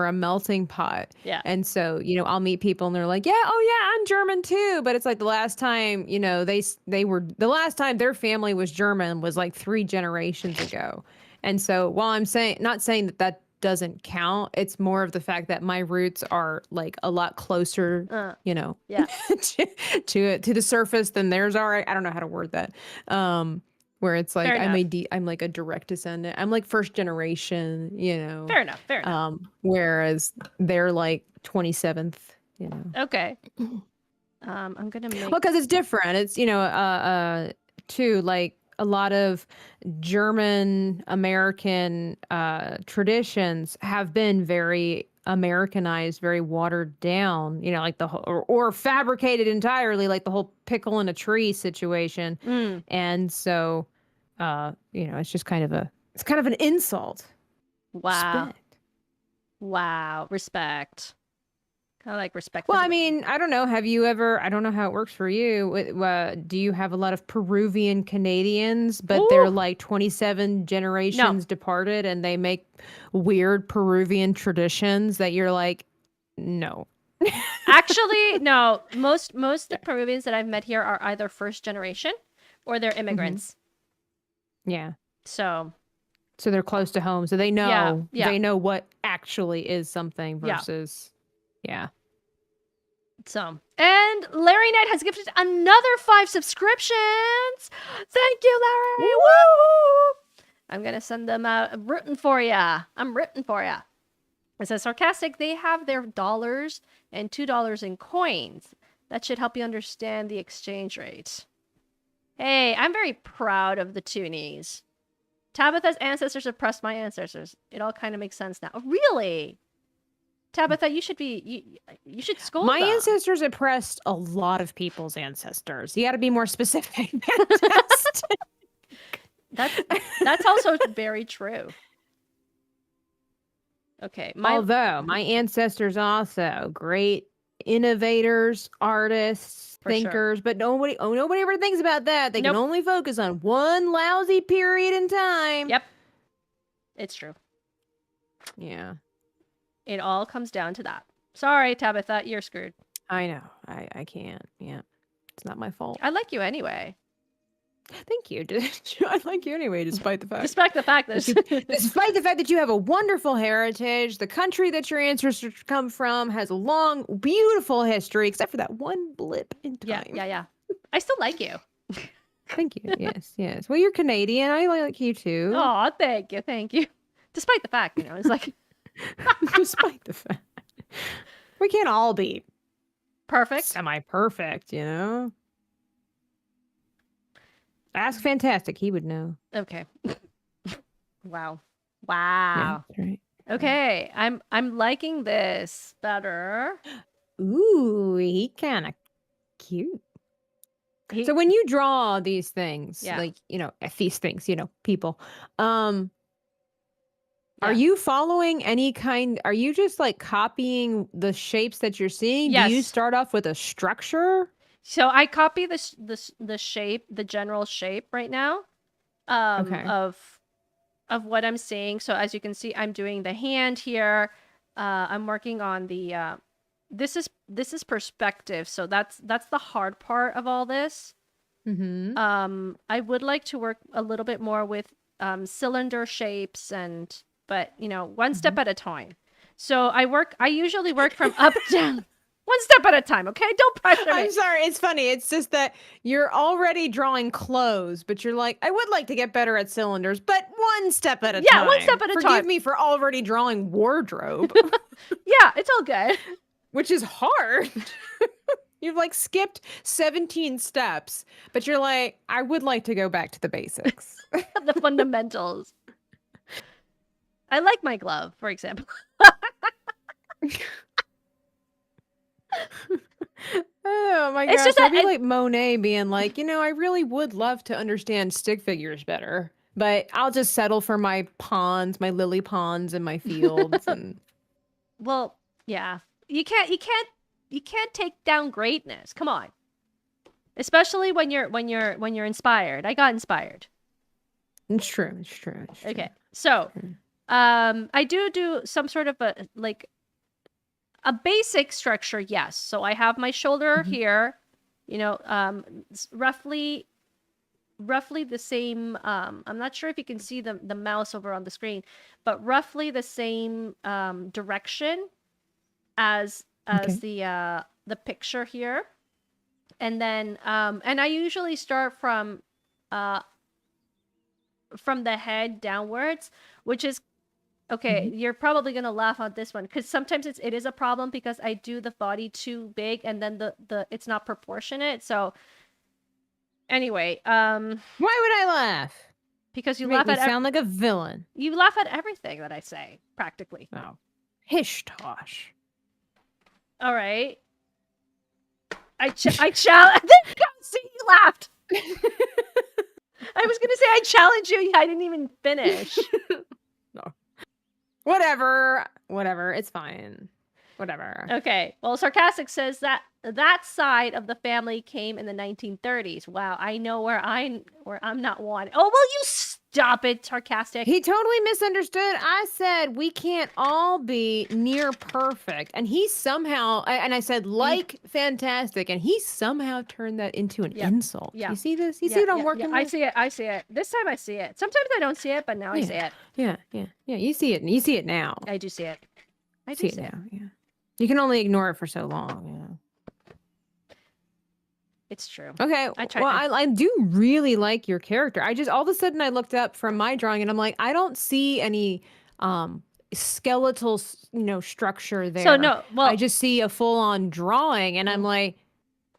[SPEAKER 3] a melting pot.
[SPEAKER 2] Yeah.
[SPEAKER 3] And so, I'll meet people and they're like, "Yeah, oh yeah, I'm German too." But it's like the last time, the last time their family was German was like 3 generations ago. And so, while I'm not saying that doesn't count, it's more of the fact that my roots are like a lot closer,
[SPEAKER 2] Yeah.
[SPEAKER 3] to the surface than theirs are. I don't know how to word that. Where it's like I'm like a direct descendant. I'm like first generation,
[SPEAKER 2] Fair enough.
[SPEAKER 3] Whereas they're like 27th,
[SPEAKER 2] Okay. I'm gonna make.
[SPEAKER 3] Well, because it's different. It's too, like a lot of German American traditions have been very Americanized, very watered down, like the whole, or fabricated entirely, like the whole pickle in a tree situation. And so, it's just kind of an insult.
[SPEAKER 2] Wow.
[SPEAKER 3] Respect.
[SPEAKER 2] Wow. Respect. Kind of like respect.
[SPEAKER 3] Well, I mean, I don't know. Have you ever? I don't know how it works for you. Do you have a lot of Peruvian Canadians, but they're
[SPEAKER 2] Ooh,
[SPEAKER 3] like 27
[SPEAKER 2] no.
[SPEAKER 3] generations departed, and they make weird Peruvian traditions that you're like, no.
[SPEAKER 2] Actually, no. Most Peruvians that I've met here are either first generation or they're
[SPEAKER 3] Mhm.
[SPEAKER 2] immigrants.
[SPEAKER 3] Yeah.
[SPEAKER 2] So
[SPEAKER 3] So they're close to home, so
[SPEAKER 2] yeah.
[SPEAKER 3] they know what actually is something
[SPEAKER 2] Yeah.
[SPEAKER 3] versus, yeah.
[SPEAKER 2] So, and Larry Knight has gifted another 5 subscriptions. Thank you, Larry. Woo! I'm gonna send them out. I'm rooting for ya. I'm rooting for ya. It says sarcastic. They have their dollars and $2 in coins. That should help you understand the exchange rate. Hey, I'm very proud of the toonies. Tabitha's ancestors oppressed my ancestors. It all kind of makes sense now. Really? Tabitha, you should be you should scold
[SPEAKER 3] My
[SPEAKER 2] them.
[SPEAKER 3] ancestors oppressed a lot of people's ancestors. You got to be more specific.
[SPEAKER 2] That's also very true. Okay,
[SPEAKER 3] Although my ancestors also great innovators, artists,
[SPEAKER 2] For sure.
[SPEAKER 3] thinkers, but nobody ever thinks about that. They
[SPEAKER 2] Nope.
[SPEAKER 3] can only focus on one lousy period in time.
[SPEAKER 2] Yep. It's true.
[SPEAKER 3] Yeah,
[SPEAKER 2] It all comes down to that. Sorry, Tabitha, you're screwed.
[SPEAKER 3] I know. I can't. Yeah, it's not my fault.
[SPEAKER 2] I like you anyway.
[SPEAKER 3] Thank you. I like you anyway, despite the fact.
[SPEAKER 2] Despite the fact that
[SPEAKER 3] Despite the fact that you have a wonderful heritage, the country that your ancestors come from has a long, beautiful history, except for that one blip in time.
[SPEAKER 2] yeah. I still like you.
[SPEAKER 3] Thank you. Yes. Well, you're Canadian. I like you too.
[SPEAKER 2] Oh, thank you. Despite the fact, it's like
[SPEAKER 3] Despite the fact. We can't all be
[SPEAKER 2] perfect.
[SPEAKER 3] semi-perfect, Ask Fantastic. He would know.
[SPEAKER 2] Okay. Wow.
[SPEAKER 3] Yeah, that's right.
[SPEAKER 2] Okay, I'm liking this better.
[SPEAKER 3] Ooh, he kind of cute. So when you draw these things,
[SPEAKER 2] Yeah.
[SPEAKER 3] like, these things, people, are
[SPEAKER 2] Yeah.
[SPEAKER 3] you following are you just like copying the shapes that you're seeing?
[SPEAKER 2] Yes.
[SPEAKER 3] Do you start off with a structure?
[SPEAKER 2] So I copy the shape, the general shape right now,
[SPEAKER 3] Okay.
[SPEAKER 2] of what I'm seeing. So as you can see, I'm doing the hand here. I'm working on the this is perspective. So that's the hard part of all this.
[SPEAKER 3] Mm-hmm.
[SPEAKER 2] I would like to work a little bit more with cylinder shapes but one step at a time. So I usually work from up down. One step at a time, okay? Don't pressure me.
[SPEAKER 3] I'm sorry. It's funny. It's just that you're already drawing clothes, but you're like, I would like to get better at cylinders, but one step at a time.
[SPEAKER 2] Yeah, one step at a time.
[SPEAKER 3] Forgive me for already drawing wardrobe,
[SPEAKER 2] Yeah, it's all good.
[SPEAKER 3] which is hard. You've like skipped 17 steps, but you're like, I would like to go back to the basics.
[SPEAKER 2] The fundamentals. I like my glove, for example.
[SPEAKER 3] Oh my
[SPEAKER 2] It's
[SPEAKER 3] gosh.
[SPEAKER 2] just
[SPEAKER 3] That'd
[SPEAKER 2] that
[SPEAKER 3] be like Monet being like, I really would love to understand stick figures better, but I'll just settle for my ponds, my lily ponds in my fields. And
[SPEAKER 2] Well, yeah. You can't take down greatness. Come on. Especially when you're inspired. I got inspired.
[SPEAKER 3] it's true. It's true.
[SPEAKER 2] Okay. So, I do some sort of a basic structure, yes. So I have my shoulder here, it's roughly the same. I'm not sure if you can see the mouse over on the screen, but roughly the same direction as the picture here. And then and I usually start from the head downwards, which is okay. You're probably gonna laugh at this one because sometimes it is a problem because I do the body too big and then the it's not proportionate. So anyway,
[SPEAKER 3] why would I laugh?
[SPEAKER 2] because you
[SPEAKER 3] Make
[SPEAKER 2] laugh
[SPEAKER 3] me
[SPEAKER 2] at
[SPEAKER 3] sound like a villain.
[SPEAKER 2] you laugh at everything that I say practically.
[SPEAKER 3] Oh, hish tosh.
[SPEAKER 2] All right, I challenge. See, you laughed. I was gonna say I challenge you. I didn't even finish.
[SPEAKER 3] Whatever. It's fine. Whatever.
[SPEAKER 2] Okay. Well, Sarcastic says that that side of the family came in the 1930s. Wow, I know where I'm not wanted. Oh, will you stop it, Sarcastic?
[SPEAKER 3] He totally misunderstood. I said we can't all be near perfect, and he somehow and I said like fantastic, and he somehow turned that into an insult.
[SPEAKER 2] Yeah.
[SPEAKER 3] You see this? You see what I'm working with?
[SPEAKER 2] I see it. I see it. This time I see it. Sometimes I don't see it, but now I see it.
[SPEAKER 3] Yeah. You see it. You see it now.
[SPEAKER 2] I do see it. I do
[SPEAKER 3] See it now. Yeah. You can only ignore it for so long.
[SPEAKER 2] It's true.
[SPEAKER 3] Okay. I do really like your character. I just all of a sudden I looked up from my drawing and I'm like, I don't see any skeletal, structure there.
[SPEAKER 2] So no, well,
[SPEAKER 3] I just see a full-on drawing and I'm like,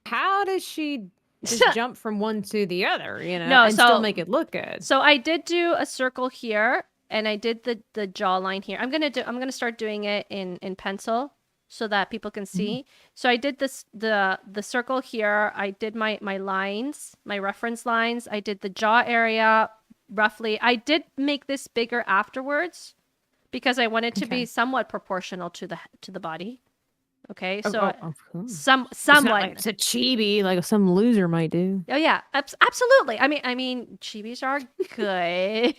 [SPEAKER 3] how does she just jump from one to the other, and still make it look good?
[SPEAKER 2] So I did do a circle here and I did the jawline here. I'm gonna start doing it in pencil so that people can see. So I did this the circle here. I did my lines, my reference lines. I did the jaw area roughly. I did make this bigger afterwards because I wanted to be somewhat proportional to the body. Okay, so somewhat.
[SPEAKER 3] It's not like it's a chibi like some loser might do.
[SPEAKER 2] Oh yeah, absolutely. I mean, chibis are good.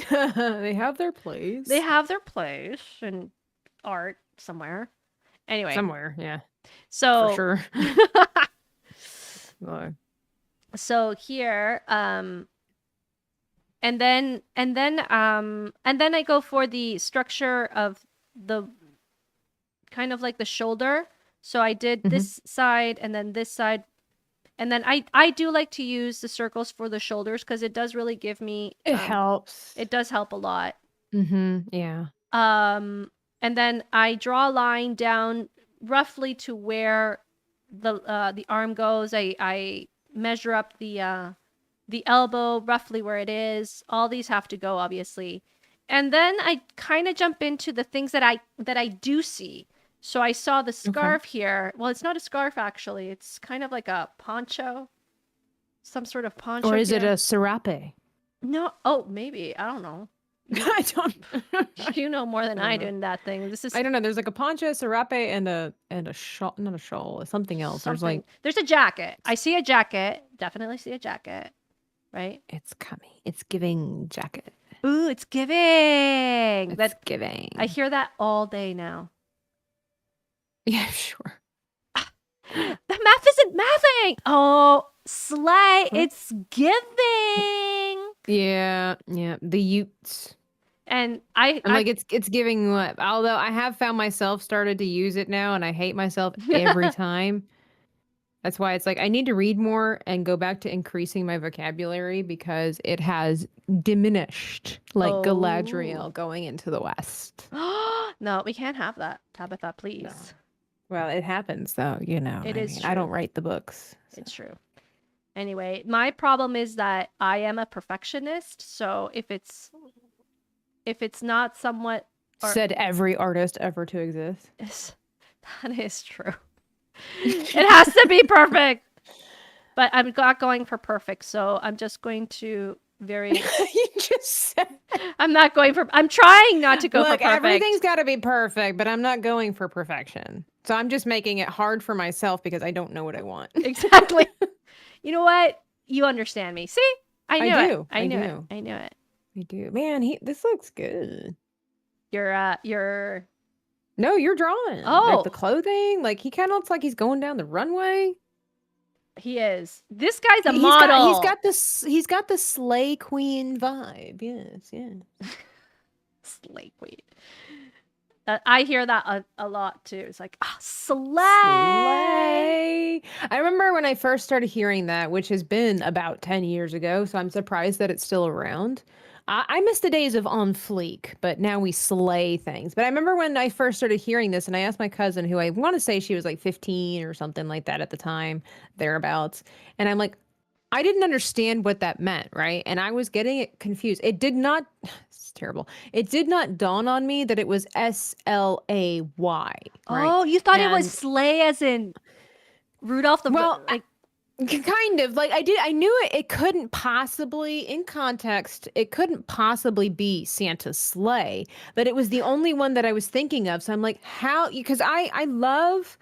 [SPEAKER 3] They have their place.
[SPEAKER 2] They have their place in art somewhere. Anyway.
[SPEAKER 3] Somewhere, yeah.
[SPEAKER 2] So
[SPEAKER 3] for sure.
[SPEAKER 2] So here, and then I go for the structure of the kind of like the shoulder. So I did this side and then this side. And then I do like to use the circles for the shoulders because it does really give me
[SPEAKER 3] it helps.
[SPEAKER 2] It does help a lot.
[SPEAKER 3] Yeah.
[SPEAKER 2] And then I draw a line down roughly to where the arm goes. I measure up the elbow roughly where it is. All these have to go, obviously. And then I kind of jump into the things that I do see. So I saw the scarf here. Well, it's not a scarf actually. It's kind of like a poncho, some sort of poncho.
[SPEAKER 3] Or is it a serape?
[SPEAKER 2] No. Oh, maybe. I don't know.
[SPEAKER 3] I don't.
[SPEAKER 2] You know more than I do in that thing. This is.
[SPEAKER 3] I don't know. There's like a poncho, serape, and a shawl. Not a shawl. Something else.
[SPEAKER 2] There's a jacket. I see a jacket. Definitely see a jacket. Right.
[SPEAKER 3] It's coming. It's giving jacket.
[SPEAKER 2] Ooh, it's giving.
[SPEAKER 3] That's giving.
[SPEAKER 2] I hear that all day now.
[SPEAKER 3] Yeah, sure.
[SPEAKER 2] The math isn't mathing. Oh, slay! It's giving.
[SPEAKER 3] Yeah. The Utes.
[SPEAKER 2] And
[SPEAKER 3] I'm like, it's giving what? Although I have found myself started to use it now, and I hate myself every time. That's why it's like I need to read more and go back to increasing my vocabulary because it has diminished, like Galadriel going into the West.
[SPEAKER 2] No, we can't have that, Tabitha, please. No.
[SPEAKER 3] Well, it happens though,
[SPEAKER 2] It is true.
[SPEAKER 3] I don't write the books. So.
[SPEAKER 2] It's true. Anyway, my problem is that I am a perfectionist, so if it's not somewhat
[SPEAKER 3] said every artist ever to exist.
[SPEAKER 2] That is true. It has to be perfect. But I'm not going for perfect, so I'm just going to
[SPEAKER 3] You just said
[SPEAKER 2] I'm trying not to go for perfect.
[SPEAKER 3] Everything's got to be perfect, but I'm not going for perfection. So I'm just making it hard for myself because I don't know what I want.
[SPEAKER 2] Exactly. You know what? You understand me. See? I knew it.
[SPEAKER 3] I knew
[SPEAKER 2] it.
[SPEAKER 3] I do. Man, this looks good.
[SPEAKER 2] You're
[SPEAKER 3] No, you're drawing.
[SPEAKER 2] Oh.
[SPEAKER 3] Like the clothing. Like he kind of looks like he's going down the runway.
[SPEAKER 2] He is. This guy's a model.
[SPEAKER 3] He's got the Slay Queen vibe. Yes.
[SPEAKER 2] Slay Queen. I hear that a lot too. It's like, slay.
[SPEAKER 3] I remember when I first started hearing that, which has been about 10 years ago, so I'm surprised that it's still around. I miss the days of on fleek, but now we slay things. But I remember when I first started hearing this, and I asked my cousin, who I want to say she was like 15 or something like that at the time, thereabouts. And I'm like, I didn't understand what that meant, right? And I was getting it confused. It did not, it's terrible. It did not dawn on me that it was SLAY. Right?
[SPEAKER 2] Oh, you thought it was slay as in Rudolph the...
[SPEAKER 3] Kind of like I knew it couldn't possibly, in context, it couldn't possibly be Santa's sleigh, but it was the only one that I was thinking of. So I'm like, how? Because I love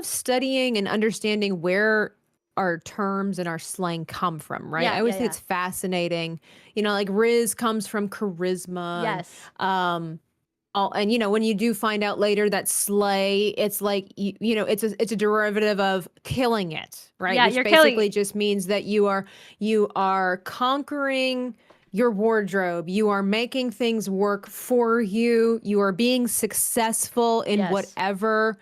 [SPEAKER 3] studying and understanding where our terms and our slang come from, right?
[SPEAKER 2] Yeah,
[SPEAKER 3] I
[SPEAKER 2] yeah,
[SPEAKER 3] always think
[SPEAKER 2] yeah.
[SPEAKER 3] it's fascinating. Like Riz comes from charisma, and
[SPEAKER 2] Yes.
[SPEAKER 3] and when you do find out later that slay, it's like it's a derivative of killing it, right?
[SPEAKER 2] Yeah,
[SPEAKER 3] Which
[SPEAKER 2] you're killing.
[SPEAKER 3] basically just means that you are conquering your wardrobe. You are making things work for you. You are being successful in
[SPEAKER 2] Yes.
[SPEAKER 3] whatever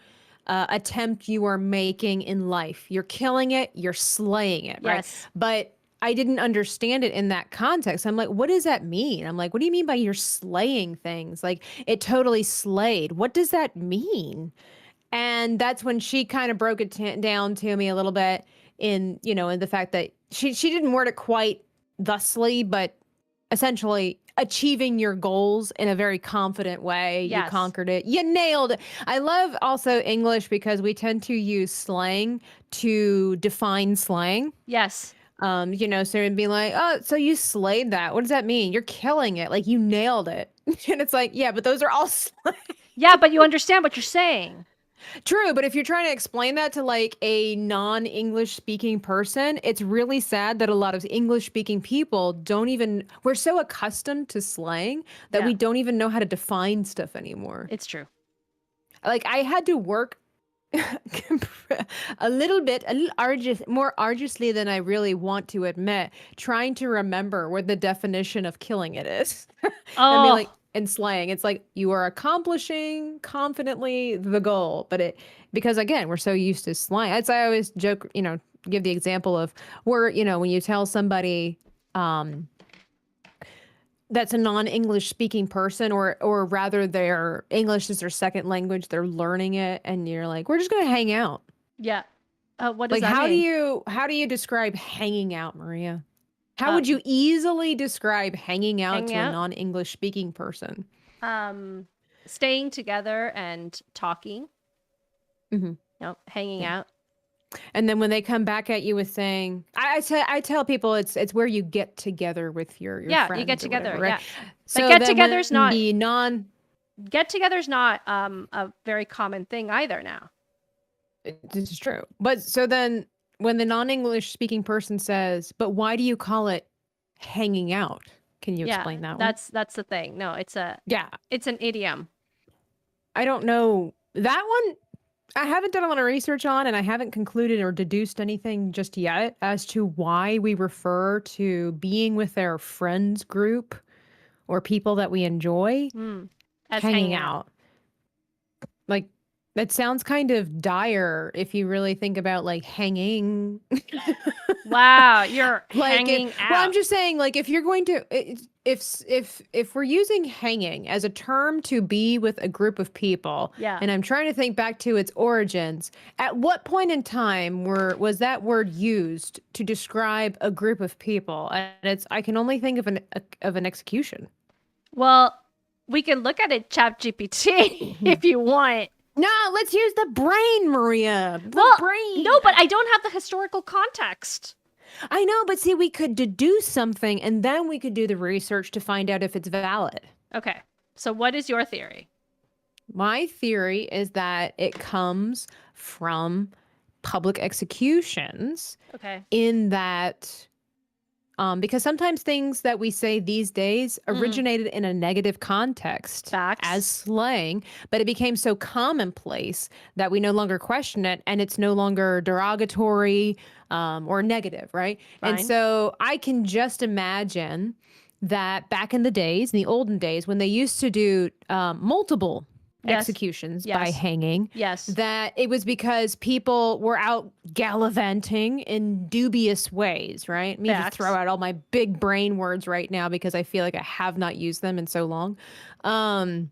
[SPEAKER 3] attempt you are making in life. You're killing it. You're slaying it, right?
[SPEAKER 2] Yes.
[SPEAKER 3] But I didn't understand it in that context. I'm like, what does that mean? I'm like, what do you mean by you're slaying things? Like, it totally slayed. What does that mean? And that's when she kind of broke it down to me a little bit in the fact that she didn't word it quite thusly, but essentially achieving your goals in a very confident way. You
[SPEAKER 2] Yes.
[SPEAKER 3] conquered it. You nailed it. I love also English because we tend to use slang to define slang.
[SPEAKER 2] Yes.
[SPEAKER 3] So it'd be like, oh, so you slayed that. What does that mean? You're killing it. Like you nailed it. And it's like, yeah, but those are all
[SPEAKER 2] Yeah, but you understand what you're saying.
[SPEAKER 3] true. But if you're trying to explain that to like a non-English speaking person, it's really sad that a lot of English speaking people we're so accustomed to slang that
[SPEAKER 2] Yeah.
[SPEAKER 3] we don't even know how to define stuff anymore.
[SPEAKER 2] It's true.
[SPEAKER 3] Like I had to work a little more arduously than I really want to admit, trying to remember what the definition of killing it is. I mean, like
[SPEAKER 2] Oh,
[SPEAKER 3] in slang, it's like you are accomplishing confidently the goal, because again, we're so used to slang. I always joke, give the example of when you tell somebody, that's a non-English speaking person, or rather their English is their second language, they're learning it, and you're like, we're just gonna hang out.
[SPEAKER 2] yeah. What does
[SPEAKER 3] Like
[SPEAKER 2] that mean?
[SPEAKER 3] how do you describe hanging out, Maria? How
[SPEAKER 2] Uh,
[SPEAKER 3] would you easily describe hanging out
[SPEAKER 2] hanging
[SPEAKER 3] to a
[SPEAKER 2] out?
[SPEAKER 3] non-English speaking person?
[SPEAKER 2] Um, Staying together and talking.
[SPEAKER 3] Hmm.
[SPEAKER 2] Hanging out.
[SPEAKER 3] And then when they come back at you with saying, I tell people it's where you get together with your
[SPEAKER 2] Yeah, you
[SPEAKER 3] friends
[SPEAKER 2] get
[SPEAKER 3] or whatever,
[SPEAKER 2] together.
[SPEAKER 3] right?
[SPEAKER 2] Yeah.
[SPEAKER 3] So
[SPEAKER 2] get
[SPEAKER 3] then
[SPEAKER 2] together's
[SPEAKER 3] when
[SPEAKER 2] not
[SPEAKER 3] the non
[SPEAKER 2] get together's not a very common thing either now.
[SPEAKER 3] This is true. But so then when the non-English speaking person says, but why do you call it hanging out? Can you
[SPEAKER 2] Yeah,
[SPEAKER 3] explain that one?
[SPEAKER 2] that's the thing. No,
[SPEAKER 3] Yeah,
[SPEAKER 2] it's an idiom.
[SPEAKER 3] I don't know. That one I haven't done a lot of research on, and I haven't concluded or deduced anything just yet as to why we refer to being with our friends group or people that we enjoy
[SPEAKER 2] As
[SPEAKER 3] hanging
[SPEAKER 2] hanging out.
[SPEAKER 3] out. Like, that sounds kind of dire if you really think about like hanging.
[SPEAKER 2] Wow, you're
[SPEAKER 3] Like
[SPEAKER 2] hanging
[SPEAKER 3] well, I'm
[SPEAKER 2] out.
[SPEAKER 3] just saying, like, if you're going to, if we're using hanging as a term to be with a group of people,
[SPEAKER 2] Yeah.
[SPEAKER 3] and I'm trying to think back to its origins, at what point in time was that word used to describe a group of people? And I can only think of an execution.
[SPEAKER 2] Well, we can look at it, Chat GPT, if you want.
[SPEAKER 3] No, let's use the brain, Maria. The
[SPEAKER 2] Well,
[SPEAKER 3] brain.
[SPEAKER 2] no, but I don't have the historical context.
[SPEAKER 3] I know, but see, we could deduce something, and then we could do the research to find out if it's valid.
[SPEAKER 2] Okay. So what is your theory?
[SPEAKER 3] My theory is that it comes from public executions,
[SPEAKER 2] Okay.
[SPEAKER 3] in that because sometimes things that we say these days originated in a negative context
[SPEAKER 2] Facts.
[SPEAKER 3] as slang, but it became so commonplace that we no longer question it, and it's no longer derogatory or negative, right? And
[SPEAKER 2] Fine.
[SPEAKER 3] so I can just imagine that back in the days, in the olden days, when they used to do multiple
[SPEAKER 2] Yes.
[SPEAKER 3] executions
[SPEAKER 2] Yes.
[SPEAKER 3] by hanging,
[SPEAKER 2] Yes.
[SPEAKER 3] that it was because people were out gallivanting in dubious ways, right? Let me just
[SPEAKER 2] Facts.
[SPEAKER 3] throw out all my big brain words right now because I feel like I have not used them in so long. And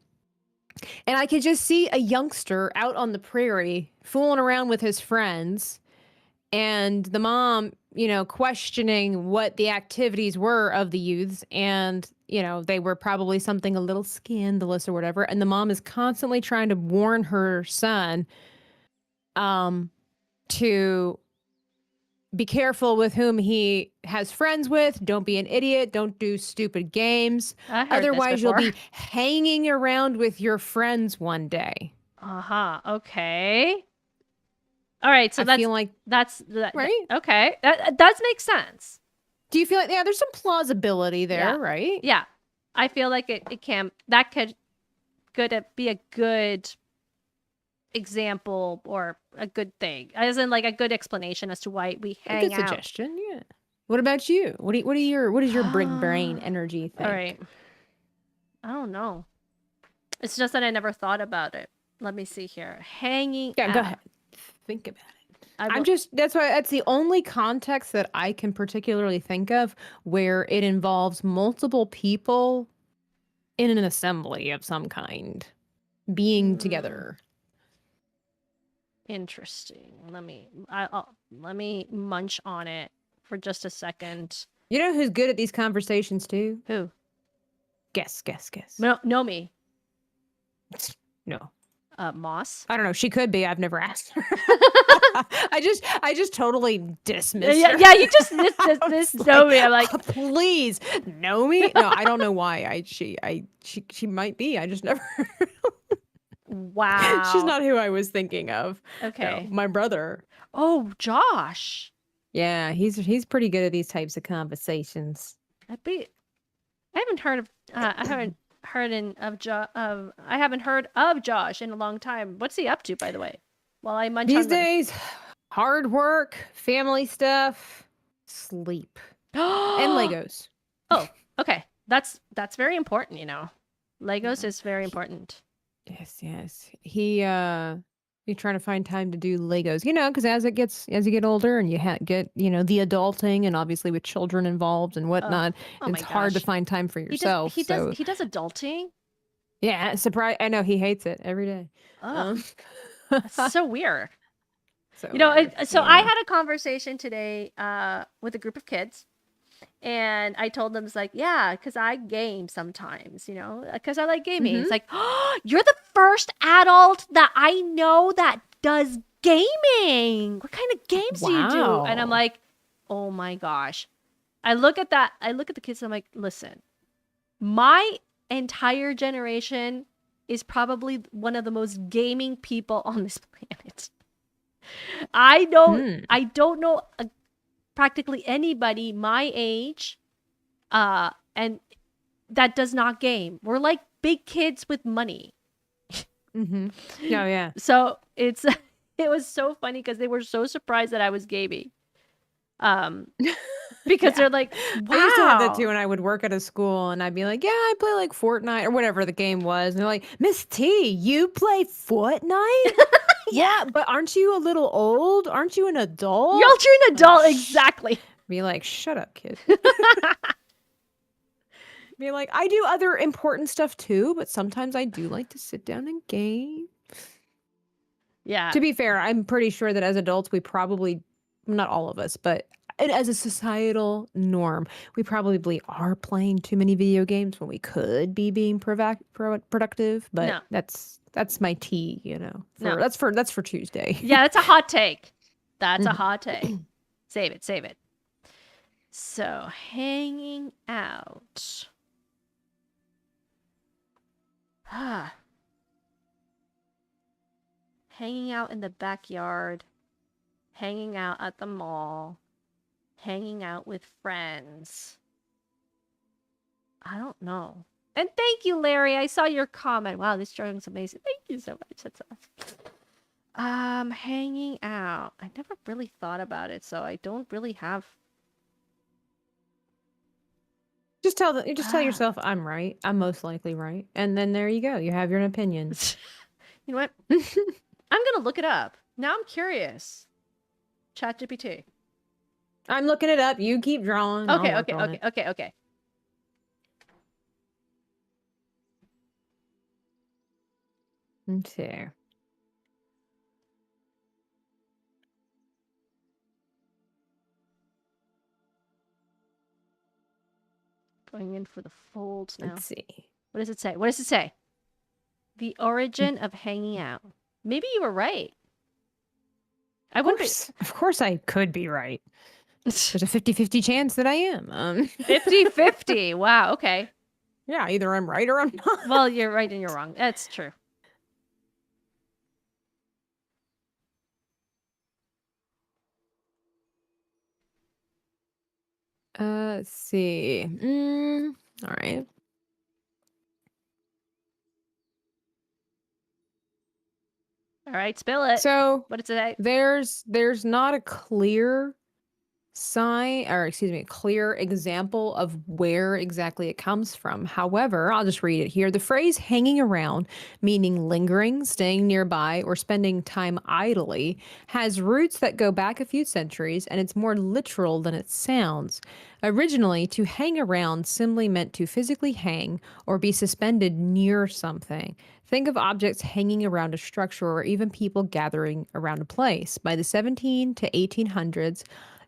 [SPEAKER 3] I could just see a youngster out on the prairie fooling around with his friends, and the mom, questioning what the activities were of the youths. And, they were probably something a little scandalous or whatever. And the mom is constantly trying to warn her son to be careful with whom he has friends with. Don't be an idiot. Don't do stupid games.
[SPEAKER 2] I heard
[SPEAKER 3] Otherwise,
[SPEAKER 2] this
[SPEAKER 3] you'll
[SPEAKER 2] before.
[SPEAKER 3] be hanging around with your friends one day.
[SPEAKER 2] Uh-huh. Okay. All right, so
[SPEAKER 3] I feel like, right?
[SPEAKER 2] okay. That does make sense.
[SPEAKER 3] Do you feel like, yeah, there's some plausibility there,
[SPEAKER 2] Yeah.
[SPEAKER 3] right?
[SPEAKER 2] Yeah. I feel like it can that could be a good example or a good thing. As in like a good explanation as to why we
[SPEAKER 3] A
[SPEAKER 2] hang
[SPEAKER 3] good
[SPEAKER 2] out.
[SPEAKER 3] suggestion, yeah. What about you? What does your big brain energy think?
[SPEAKER 2] All right. I don't know. It's just that I never thought about it. Let me see here. Hanging
[SPEAKER 3] Yeah,
[SPEAKER 2] out.
[SPEAKER 3] go ahead. Think about it.
[SPEAKER 2] I will-
[SPEAKER 3] That's the only context that I can particularly think of where it involves multiple people in an assembly of some kind being together.
[SPEAKER 2] Interesting. Let me munch on it for just a second.
[SPEAKER 3] You know who's good at these conversations too?
[SPEAKER 2] Who?
[SPEAKER 3] Guess.
[SPEAKER 2] Know me.
[SPEAKER 3] No.
[SPEAKER 2] Moss.
[SPEAKER 3] I don't know. She could be. I've never asked her. I just totally dismissed her.
[SPEAKER 2] Yeah, you just this
[SPEAKER 3] was
[SPEAKER 2] know me. I'm like,
[SPEAKER 3] please know me. No, I don't know why. She might be. I just never.
[SPEAKER 2] wow.
[SPEAKER 3] She's not who I was thinking of.
[SPEAKER 2] Okay.
[SPEAKER 3] No, my brother.
[SPEAKER 2] Oh, Josh.
[SPEAKER 3] Yeah, he's pretty good at these types of conversations.
[SPEAKER 2] I haven't heard of I haven't heard of Josh in a long time. What's he up to, by the way? While I munch
[SPEAKER 3] These
[SPEAKER 2] on them.
[SPEAKER 3] days, hard work, family stuff, sleep, and Legos.
[SPEAKER 2] Oh, okay. That's very important, you know. Legos is very important.
[SPEAKER 3] Yes. He's trying to find time to do Legos, you know, because as you get older and you get, you know, the adulting and obviously with children involved and whatnot,
[SPEAKER 2] Oh
[SPEAKER 3] it's
[SPEAKER 2] my
[SPEAKER 3] hard to
[SPEAKER 2] gosh.
[SPEAKER 3] find time for yourself.
[SPEAKER 2] He does adulting.
[SPEAKER 3] Yeah, surprise! I know he hates it every day.
[SPEAKER 2] Oh, that's so weird.
[SPEAKER 3] So
[SPEAKER 2] You know,
[SPEAKER 3] weird.
[SPEAKER 2] I had a conversation today with a group of kids, and I told them, it's like, yeah, because I game sometimes, you know, because I like gaming. It's like, oh, you're the first adult that I know that does gaming. What kind of games do you do? And I'm
[SPEAKER 3] Wow.
[SPEAKER 2] like, oh my gosh. I look at the kids, and I'm like, listen, my entire generation is probably one of the most gaming people on this planet. I don't know practically anybody my age and that does not game. We're like big kids with money.
[SPEAKER 3] Mm-hmm. Oh yeah.
[SPEAKER 2] So it was so funny because they were so surprised that I was gaming. Because they're like, wow.
[SPEAKER 3] I used to have that too when I would work at a school and I'd be like, yeah, I play like Fortnite or whatever the game was. And they're like, Miss T, you play Fortnite? Yeah, but aren't you a little old? Aren't you an adult?
[SPEAKER 2] You're an adult, exactly.
[SPEAKER 3] Be like, shut up, kid. Be like, I do other important stuff too, but sometimes I do like to sit down and game.
[SPEAKER 2] Yeah.
[SPEAKER 3] To be fair, I'm pretty sure that as adults, we probably, not all of us, but as a societal norm, we probably are playing too many video games when we could be being productive. But
[SPEAKER 2] No.
[SPEAKER 3] that's my tea, you know.
[SPEAKER 2] No.
[SPEAKER 3] That's for Tuesday.
[SPEAKER 2] Yeah, that's a hot take. That's a hot take. Save it. So, hanging out. Hanging out in the backyard. Hanging out at the mall. Hanging out with friends. I don't know. And thank you, Larry. I saw your comment. Wow, this drawing's amazing. Thank you so much. That's awesome. Hanging out. I never really thought about it, so I don't really have.
[SPEAKER 3] Just tell yourself I'm right. I'm most likely right, and then there you go. You have your opinion.
[SPEAKER 2] You know what? I'm gonna look it up. Now I'm curious. ChatGPT.
[SPEAKER 3] I'm looking it up. You keep drawing. I'll work on it.
[SPEAKER 2] Okay.
[SPEAKER 3] Let's see.
[SPEAKER 2] Going in for the folds now.
[SPEAKER 3] Let's see.
[SPEAKER 2] What does it say? The origin of hanging out. Maybe you were right. I wouldn't be
[SPEAKER 3] Of course I could be right. There's a 50-50 chance that I am.
[SPEAKER 2] 50-50. Wow, okay.
[SPEAKER 3] Yeah, either I'm right or I'm not.
[SPEAKER 2] Well, you're right and you're wrong. That's true.
[SPEAKER 3] Let's see. All right.
[SPEAKER 2] All right, spill it.
[SPEAKER 3] So
[SPEAKER 2] What did it say?
[SPEAKER 3] there's not a clear clear example of where exactly it comes from. However, I'll just read it here. The phrase hanging around, meaning lingering, staying nearby, or spending time idly, has roots that go back a few centuries, and it's more literal than it sounds. Originally, to hang around simply meant to physically hang or be suspended near something. Think of objects hanging around a structure or even people gathering around a place. By the 17 to 1800s,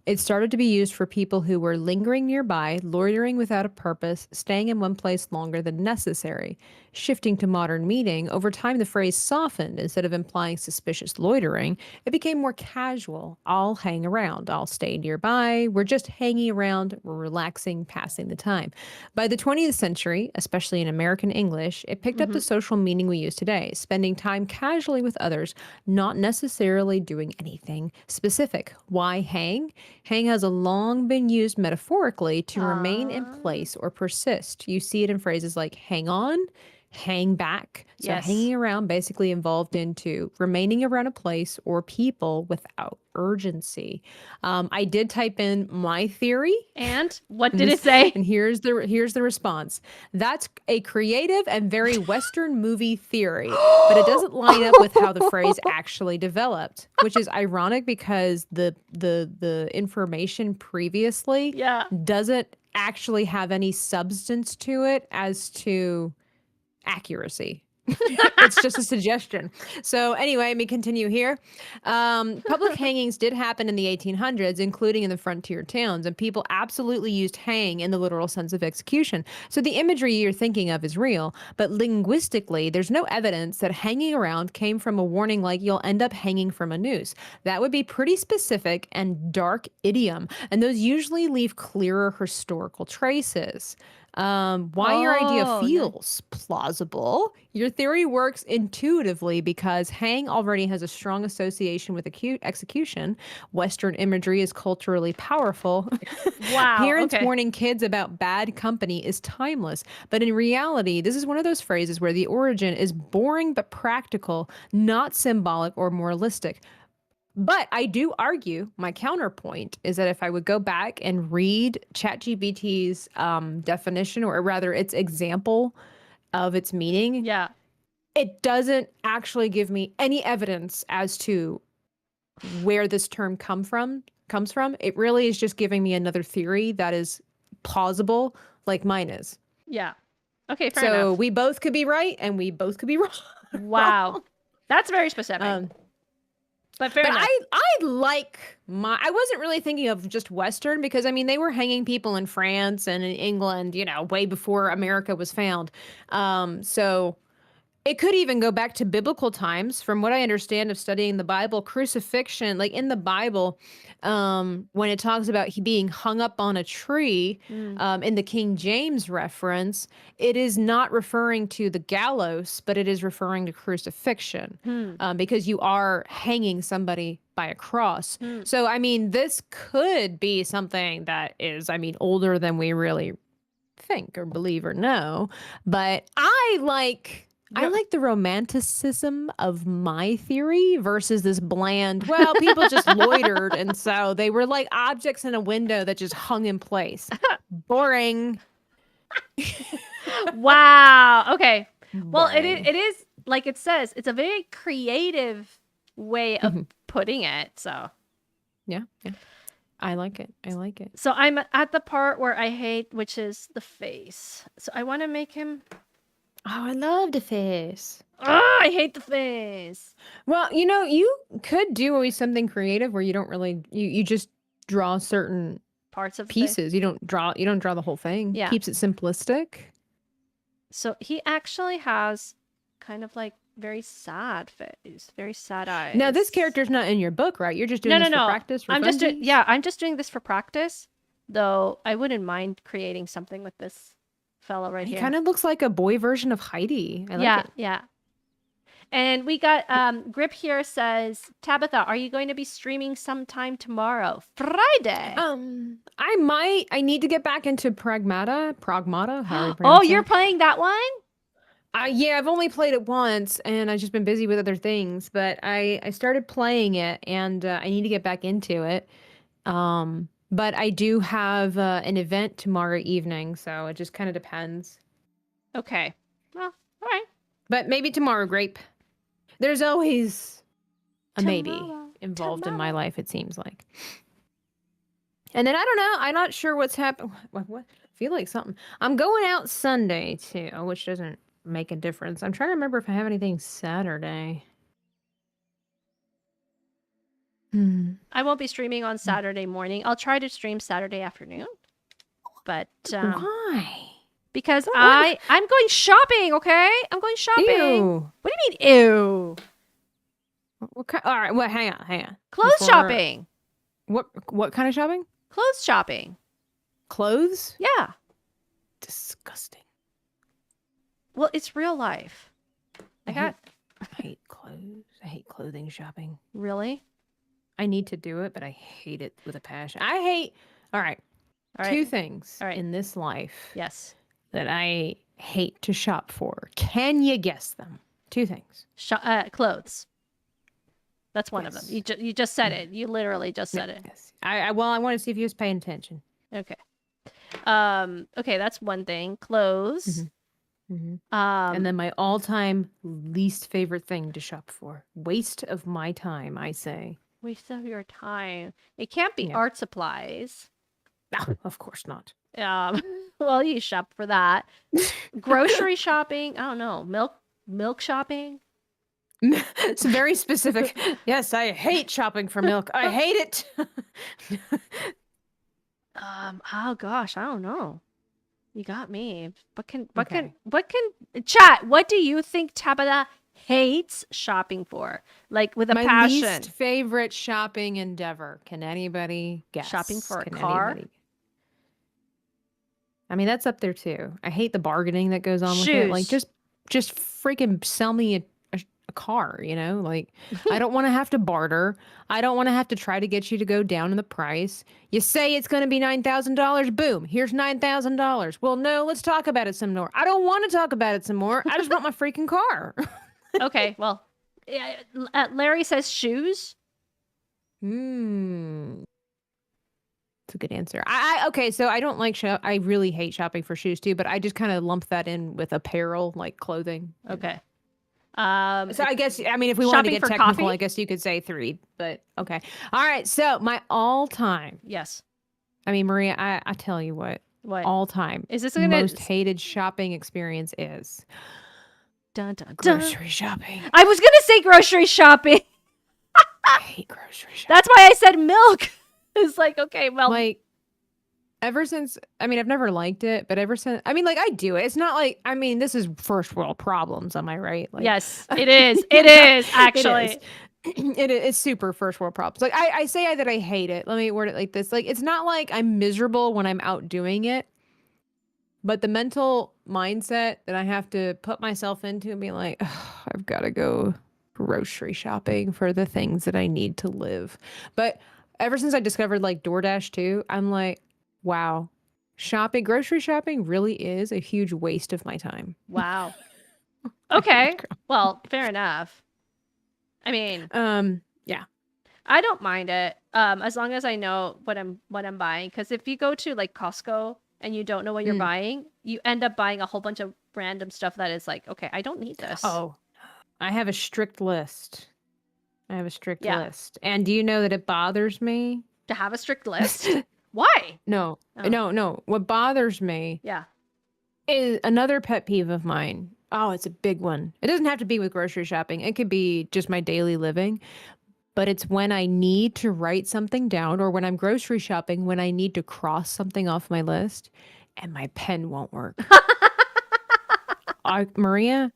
[SPEAKER 3] it started to be used for people who were lingering nearby, loitering without a purpose, staying in one place longer than necessary. Shifting to modern meaning, over time the phrase softened. Instead of implying suspicious loitering, it became more casual. I'll hang around. I'll stay nearby. We're just hanging around. We're relaxing, passing the time. By the 20th century, especially in American English, it picked up the social meaning we use today, spending time casually with others, not necessarily doing anything specific. Why hang? Hang has a long been used metaphorically to remain in place or persist. You see it in phrases like hang on, hang back. So
[SPEAKER 2] Yes.
[SPEAKER 3] hanging around basically involved into remaining around a place or people without urgency. I did type in my theory.
[SPEAKER 2] And what
[SPEAKER 3] And
[SPEAKER 2] did
[SPEAKER 3] this-
[SPEAKER 2] it say?
[SPEAKER 3] And here's the response. That's a creative and very Western movie theory, but it doesn't line up with how the phrase actually developed, which is ironic because the information previously
[SPEAKER 2] Yeah.
[SPEAKER 3] doesn't actually have any substance to it as to accuracy. It's just a suggestion. So anyway, let me continue here. Public hangings did happen in the 1800s, including in the frontier towns, and people absolutely used hang in the literal sense of execution. So the imagery you're thinking of is real, but linguistically, there's no evidence that hanging around came from a warning like you'll end up hanging from a noose. That would be pretty specific and dark idiom, and those usually leave clearer historical traces. Why your idea
[SPEAKER 2] Oh, nice.
[SPEAKER 3] feels plausible. Your theory works intuitively because hang already has a strong association with acute execution. Western imagery is culturally powerful.
[SPEAKER 2] Wow.
[SPEAKER 3] Parents
[SPEAKER 2] okay.
[SPEAKER 3] warning kids about bad company is timeless. But in reality, this is one of those phrases where the origin is boring but practical, not symbolic or moralistic. But I do argue my counterpoint is that if I would go back and read ChatGPT's definition, or rather its example of its meaning,
[SPEAKER 2] Yeah.
[SPEAKER 3] it doesn't actually give me any evidence as to where this term comes from. It really is just giving me another theory that is plausible, like mine is.
[SPEAKER 2] Yeah. Okay, fair
[SPEAKER 3] So
[SPEAKER 2] enough.
[SPEAKER 3] we both could be right and we both could be wrong.
[SPEAKER 2] Wow. That's very specific. But fair
[SPEAKER 3] But
[SPEAKER 2] enough.
[SPEAKER 3] I wasn't really thinking of just Western because I mean they were hanging people in France and in England, way before America was found. So it could even go back to biblical times. From what I understand of studying the Bible, crucifixion, like in the Bible, when it talks about he being hung up on a tree, in the King James reference, it is not referring to the gallows, but it is referring to crucifixion, because you are hanging somebody by a cross. So, I mean, this could be something that is, older than we really think or believe or know, but I like the romanticism of my theory versus this bland, well, people just loitered and so they were like objects in a window that just hung in place. Boring.
[SPEAKER 2] Wow. Okay. Well,
[SPEAKER 3] Boring.
[SPEAKER 2] it is like it says, it's a very creative way of putting it. So
[SPEAKER 3] Yeah. I like it.
[SPEAKER 2] So I'm at the part where I hate, which is the face. So I want to make him.
[SPEAKER 3] Oh, I love the face.
[SPEAKER 2] Oh, I hate the face.
[SPEAKER 3] Well, you could do always something creative where you don't really you just draw certain
[SPEAKER 2] Parts of the face.
[SPEAKER 3] pieces. You don't draw the whole thing.
[SPEAKER 2] Yeah.
[SPEAKER 3] Keeps it simplistic.
[SPEAKER 2] So he actually has kind of like very sad face, very sad eyes.
[SPEAKER 3] Now, this character's not in your book, right? You're just doing
[SPEAKER 2] No,
[SPEAKER 3] this
[SPEAKER 2] no,
[SPEAKER 3] for
[SPEAKER 2] no.
[SPEAKER 3] practice for
[SPEAKER 2] I'm just
[SPEAKER 3] funsies?
[SPEAKER 2] I'm just doing this for practice. Though I wouldn't mind creating something with this fellow right
[SPEAKER 3] He
[SPEAKER 2] here.
[SPEAKER 3] kind of looks like a boy version of Heidi. I like it.
[SPEAKER 2] Yeah. And we got Grip here says, Tabitha, are you going to be streaming sometime tomorrow? Friday.
[SPEAKER 3] I might. I need to get back into Pragmata, how you
[SPEAKER 2] Oh,
[SPEAKER 3] pronounce
[SPEAKER 2] you're
[SPEAKER 3] it.
[SPEAKER 2] playing that one?
[SPEAKER 3] Yeah, I've only played it once, and I've just been busy with other things. But I started playing it, and I need to get back into it. But I do have an event tomorrow evening, so it just kind of depends.
[SPEAKER 2] Okay. Well, all right.
[SPEAKER 3] But maybe tomorrow, Grape. There's always a maybe
[SPEAKER 2] Tomorrow,
[SPEAKER 3] involved in my
[SPEAKER 2] tomorrow.
[SPEAKER 3] life, it seems like. And then I don't know. I'm not sure what's happening. What? I feel like something. I'm going out Sunday too, which doesn't make a difference. I'm trying to remember if I have anything Saturday.
[SPEAKER 2] I won't be streaming on Saturday morning. I'll try to stream Saturday afternoon. But
[SPEAKER 3] Why?
[SPEAKER 2] because
[SPEAKER 3] What?
[SPEAKER 2] I'm going shopping, okay? I'm going shopping.
[SPEAKER 3] Ew.
[SPEAKER 2] What do you mean ew?
[SPEAKER 3] What kind? All right. Well, hang on.
[SPEAKER 2] Clothes
[SPEAKER 3] Before-
[SPEAKER 2] shopping.
[SPEAKER 3] What kind of shopping?
[SPEAKER 2] Clothes shopping.
[SPEAKER 3] Clothes?
[SPEAKER 2] Yeah.
[SPEAKER 3] Disgusting.
[SPEAKER 2] Well, it's real life. I got
[SPEAKER 3] I hate clothes. I hate clothing shopping.
[SPEAKER 2] really?
[SPEAKER 3] I need to do it, but I hate it with a passion. All right.
[SPEAKER 2] All right.
[SPEAKER 3] Two things
[SPEAKER 2] All right.
[SPEAKER 3] in this life
[SPEAKER 2] Yes.
[SPEAKER 3] that I hate to shop for. Can you guess them? Two things.
[SPEAKER 2] Clothes. That's one of them.
[SPEAKER 3] Yes.
[SPEAKER 2] You just said it. You literally just said it.
[SPEAKER 3] Yes. I want to see if you was paying attention.
[SPEAKER 2] Okay. Okay, that's one thing. Clothes.
[SPEAKER 3] And then my all-time least favorite thing to shop for. Waste of my time, I say.
[SPEAKER 2] Waste of your time. It can't be
[SPEAKER 3] Yeah.
[SPEAKER 2] art supplies.
[SPEAKER 3] No, of course not.
[SPEAKER 2] Well, you shop for that. Grocery shopping. I don't know. Milk shopping.
[SPEAKER 3] It's very specific. Yes, I hate shopping for milk. I hate it.
[SPEAKER 2] Oh gosh, I don't know. You got me. What can chat? What do you think Tabitha hates shopping for? Like with a
[SPEAKER 3] My
[SPEAKER 2] passion.
[SPEAKER 3] least favorite shopping endeavor. Can anybody guess?
[SPEAKER 2] Shopping for a
[SPEAKER 3] Can
[SPEAKER 2] car?
[SPEAKER 3] anybody- I mean, that's up there too. I hate the bargaining that goes on with it. Like,
[SPEAKER 2] Shoes.
[SPEAKER 3] just freaking sell me a car, you know? Like, I don't want to have to barter. I don't want to have to try to get you to go down in the price. You say it's going to be $9,000. Boom, here's $9,000. Well, no, let's talk about it some more. I don't want to talk about it some more. I just want my freaking car.
[SPEAKER 2] Okay, well, Larry says shoes.
[SPEAKER 3] It's a good answer. Okay, so I don't like I really hate shopping for shoes too, but I just kind of lump that in with apparel, like clothing.
[SPEAKER 2] Okay.
[SPEAKER 3] So I guess, I mean, if we wanted to
[SPEAKER 2] Shopping
[SPEAKER 3] get
[SPEAKER 2] for
[SPEAKER 3] technical,
[SPEAKER 2] coffee?
[SPEAKER 3] I guess you could say 3, but okay. All right, so my all-time,
[SPEAKER 2] Yes.
[SPEAKER 3] I mean, Maria, I tell you what,
[SPEAKER 2] What?
[SPEAKER 3] all-time
[SPEAKER 2] Is this gonna
[SPEAKER 3] most hated shopping experience is
[SPEAKER 2] dun, dun, dun.
[SPEAKER 3] grocery shopping.
[SPEAKER 2] I was gonna say grocery shopping.
[SPEAKER 3] I hate grocery shopping.
[SPEAKER 2] That's why I said milk. It's like, okay, well,
[SPEAKER 3] Like, ever since, I mean, I've never liked it, but ever since, I mean, like, I do it. It's not like, I mean, this is first world problems, am I right? Like,
[SPEAKER 2] yes, it is. It is actually.
[SPEAKER 3] It's super first world problems. Like, I say that I hate it. Let me word it like this. Like, it's not like I'm miserable when I'm out doing it, but the mental mindset that I have to put myself into and be like, "Ugh, I've got to go grocery shopping for the things that I need to live. But ever since I discovered like DoorDash too, I'm like, wow, grocery shopping really is a huge waste of my time.
[SPEAKER 2] Wow. Okay. Well, fair enough. I mean,
[SPEAKER 3] Yeah.
[SPEAKER 2] I don't mind it. As long as I know what I'm buying. Because if you go to like Costco and you don't know what you're buying, you end up buying a whole bunch of random stuff that is like, okay, I don't need this.
[SPEAKER 3] Oh, I have a strict list. List. And do you know that it bothers me?
[SPEAKER 2] To have a strict list. Why?
[SPEAKER 3] No.
[SPEAKER 2] Oh.
[SPEAKER 3] No. What bothers me
[SPEAKER 2] Yeah.
[SPEAKER 3] is another pet peeve of mine. Oh, it's a big one. It doesn't have to be with grocery shopping. It could be just my daily living. But it's when I need to write something down or when I'm grocery shopping, when I need to cross something off my list and my pen won't work. Maria,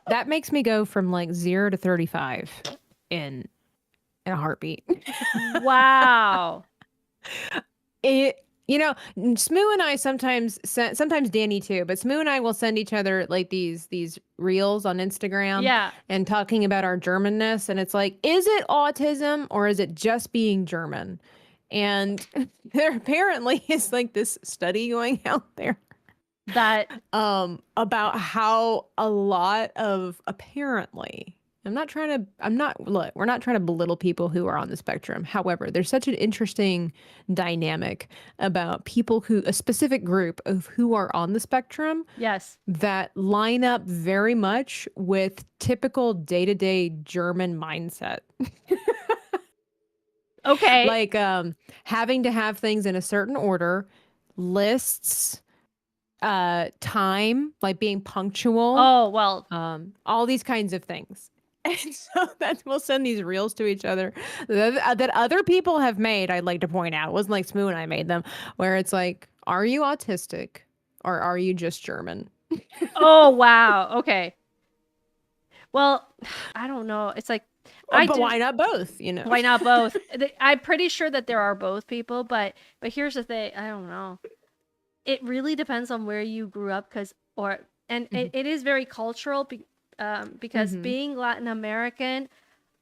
[SPEAKER 3] That makes me go from like 0 to 35 in a heartbeat.
[SPEAKER 2] Wow.
[SPEAKER 3] It, Smoo and I sometimes Danny too, but Smoo and I will send each other like these reels on Instagram
[SPEAKER 2] Yeah.
[SPEAKER 3] and talking about our Germanness, and it's like, is it autism or is it just being German? And there apparently is like this study going out there
[SPEAKER 2] That
[SPEAKER 3] about how a lot of, apparently, look, we're not trying to belittle people who are on the spectrum. However, there's such an interesting dynamic about a specific group of who are on the spectrum
[SPEAKER 2] yes.
[SPEAKER 3] that line up very much with typical day-to-day German mindset.
[SPEAKER 2] Okay.
[SPEAKER 3] Like having to have things in a certain order, lists, time, like being punctual,
[SPEAKER 2] Oh, well,
[SPEAKER 3] all these kinds of things. And so that we'll send these reels to each other that other people have made. I'd like to point out, it wasn't like Smoo and I made them, where it's like, are you autistic or are you just German?
[SPEAKER 2] oh, wow. Okay. Well, I don't know. It's like,
[SPEAKER 3] But why not both?
[SPEAKER 2] Why not both? I'm pretty sure that there are both people, but here's the thing. I don't know. It really depends on where you grew up, it is very cultural because being Latin American,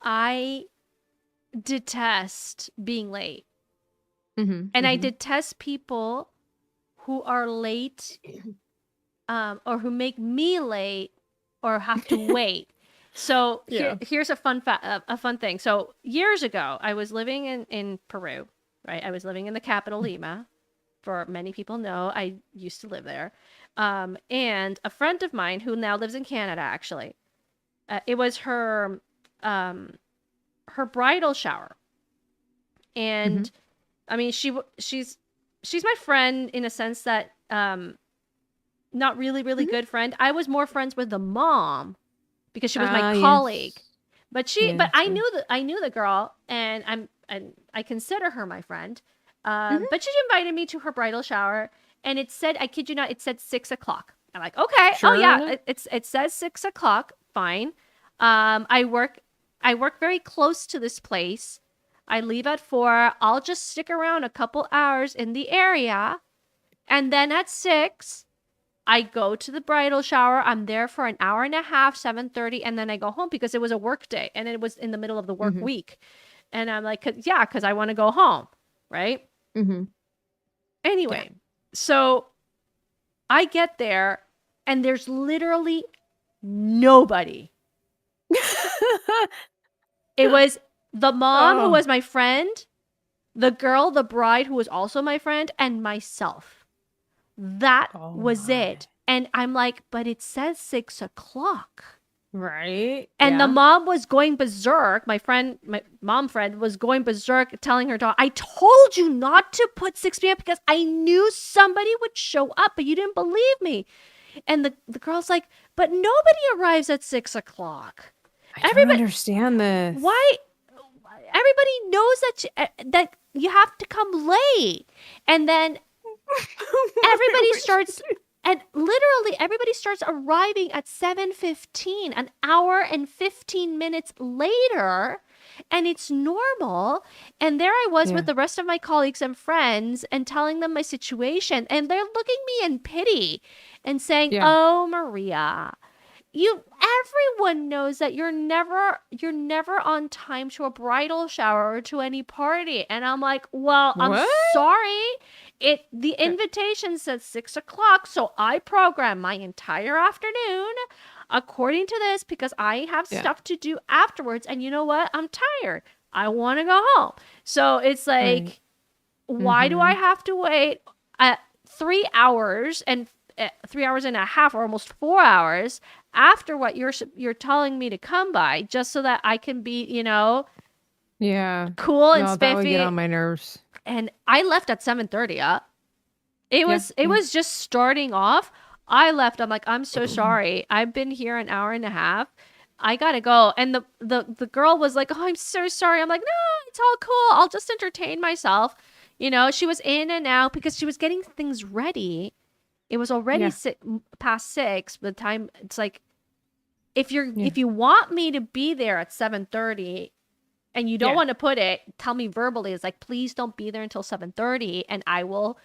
[SPEAKER 2] I detest being late. And I detest people who are late or who make me late or have to wait. So here's a fun thing. So years ago, I was living in Peru, right? I was living in the capital, Lima. For many people know, I used to live there. And a friend of mine who now lives in Canada, actually, it was her bridal shower. And I mean, she's my friend in a sense that not really good friend. I was more friends with the mom because she was my colleague.
[SPEAKER 3] Yes.
[SPEAKER 2] But I knew the girl, and I consider her my friend. But she invited me to her bridal shower, and it said, I kid you not, it said 6 o'clock. I'm like, okay,
[SPEAKER 3] sure.
[SPEAKER 2] Oh yeah, it says 6 o'clock, fine. I work very close to this place. I leave at 4. I'll just stick around a couple hours in the area, and then at 6, I go to the bridal shower. I'm there for an hour and a half, 7:30, and then I go home because it was a work day, and it was in the middle of the work week. And I'm like, because I want to go home, right? Anyway, so I get there, and there's literally nobody. It was the mom who was my friend, the girl, the bride who was also my friend, and myself. That was it. And I'm like, but it says 6 o'clock.
[SPEAKER 3] Right.
[SPEAKER 2] And the mom was going berserk. My mom friend was going berserk, telling her daughter, I told you not to put 6 p.m. because I knew somebody would show up, but you didn't believe me. And the girl's like, but nobody arrives at 6 o'clock.
[SPEAKER 3] I don't understand this.
[SPEAKER 2] Why? Everybody knows that you have to come late. And then everybody starts... And literally, everybody starts arriving at 7:15, an hour and 15 minutes later, and it's normal. And there I was with the rest of my colleagues and friends and telling them my situation, and they're looking me in pity and saying, "Oh, Maria, everyone knows that you're never on time to a bridal shower or to any party." And I'm like, "Well, I'm sorry. The invitation says 6 o'clock, so I program my entire afternoon according to this because I have stuff to do afterwards. And you know what? I'm tired. I want to go home." So it's like, why do I have to wait 3 hours and 3 hours and a half, or almost 4 hours after what you're telling me to come by, just so that I can be, cool and spiffy?
[SPEAKER 3] That would get on my nerves.
[SPEAKER 2] And I left at 7:30. It was just starting off. I left. I'm like, I'm so sorry. I've been here an hour and a half. I gotta go. And the girl was like, oh, I'm so sorry. I'm like, no, it's all cool. I'll just entertain myself. She was in and out because she was getting things ready. It was already past 6 by the time. It's like, if you want me to be there at 7:30 and you don't want to put it, tell me verbally. It's like, please don't be there until 7:30 and I won't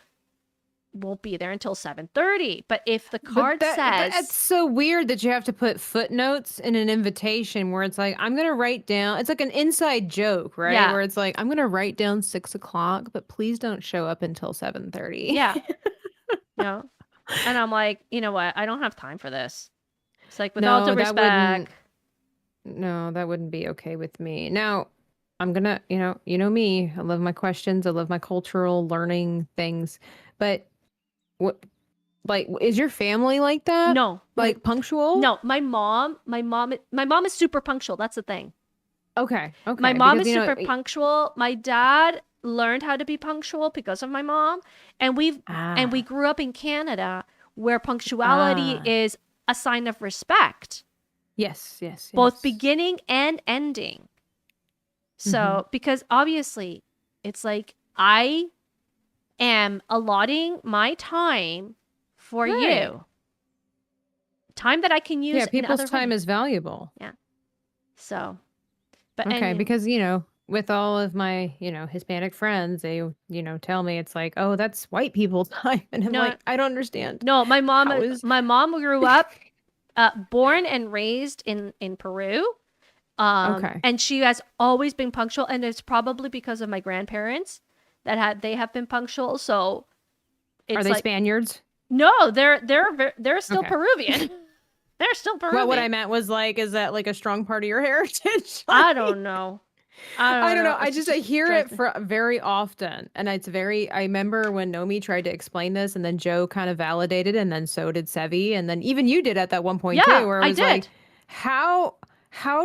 [SPEAKER 2] be there until 7:30. But if the card says
[SPEAKER 3] that's so weird that you have to put footnotes in an invitation where it's like, I'm gonna write down, it's like an inside joke, right?
[SPEAKER 2] Yeah.
[SPEAKER 3] Where it's like, I'm gonna write down 6 o'clock, but please don't show up until 7:30.
[SPEAKER 2] yeah. No. And I'm like, you know what? I don't have time for this. It's like, with all due respect.
[SPEAKER 3] That wouldn't be okay with me. Now, I'm gonna, you know me. I love my questions. I love my cultural learning things. But what, like, is your family like that?
[SPEAKER 2] No.
[SPEAKER 3] Like punctual?
[SPEAKER 2] No, my mom is super punctual. That's the thing.
[SPEAKER 3] Okay. Okay.
[SPEAKER 2] My mom
[SPEAKER 3] because,
[SPEAKER 2] is super punctual. My dad learned how to be punctual because of my mom, and we grew up in Canada where punctuality is a sign of respect.
[SPEAKER 3] Yes.
[SPEAKER 2] Both beginning and ending. So, because obviously it's like, I am allotting my time for you. Time that I can use.
[SPEAKER 3] Yeah, people's time is valuable.
[SPEAKER 2] Yeah. So, but
[SPEAKER 3] okay, because with all of my Hispanic friends, they tell me it's like, oh, that's white people time, and I'm like, I don't understand.
[SPEAKER 2] No, my mom grew up born and raised in Peru. And she has always been punctual, and it's probably because of my grandparents they have been punctual. So it's
[SPEAKER 3] are they Spaniards?
[SPEAKER 2] No, they're still Peruvian. They're still Peruvian.
[SPEAKER 3] Well, what I meant was like, is that like a strong part of your heritage?
[SPEAKER 2] I don't know.
[SPEAKER 3] I don't know. I hear it very often, and it's very. I remember when Nomi tried to explain this, and then Joe kind of validated, and then so did Sevi, and then even you did at that one point too, where it was like, how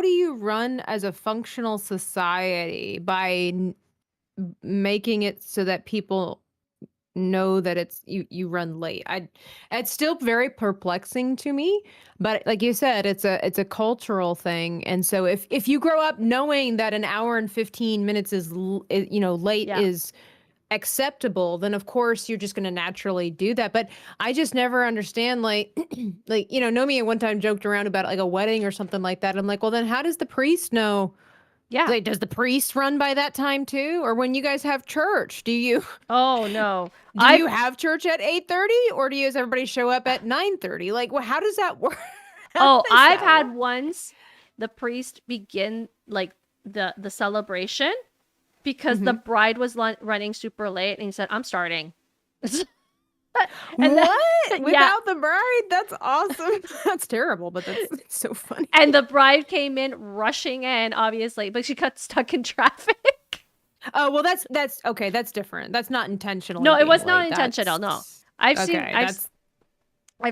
[SPEAKER 3] do you run as a functional society by making it so that people know that it's you run late? It's still very perplexing to me, but like you said, it's a cultural thing. And so if you grow up knowing that an hour and 15 minutes is late is acceptable, then of course you're just going to naturally do that. But I just never understand, like Nomi at one time joked around about like a wedding or something like that. I'm like, well, then how does the priest know?
[SPEAKER 2] Yeah.
[SPEAKER 3] Like, does the priest run by that time too? Or when you guys have church, do you?
[SPEAKER 2] Oh, no.
[SPEAKER 3] Do you have church at 8:30, or does everybody show up at 9:30? Like, well, how does that work?
[SPEAKER 2] I've had once the priest begin like the celebration because the bride was running super late, and he said, "I'm starting."
[SPEAKER 3] Without the bride? That's awesome. That's terrible, but that's so funny.
[SPEAKER 2] And the bride came in rushing in, obviously, but she got stuck in traffic.
[SPEAKER 3] Oh, well, that's okay. That's different. That's not intentional.
[SPEAKER 2] No, it was not intentional. No, I've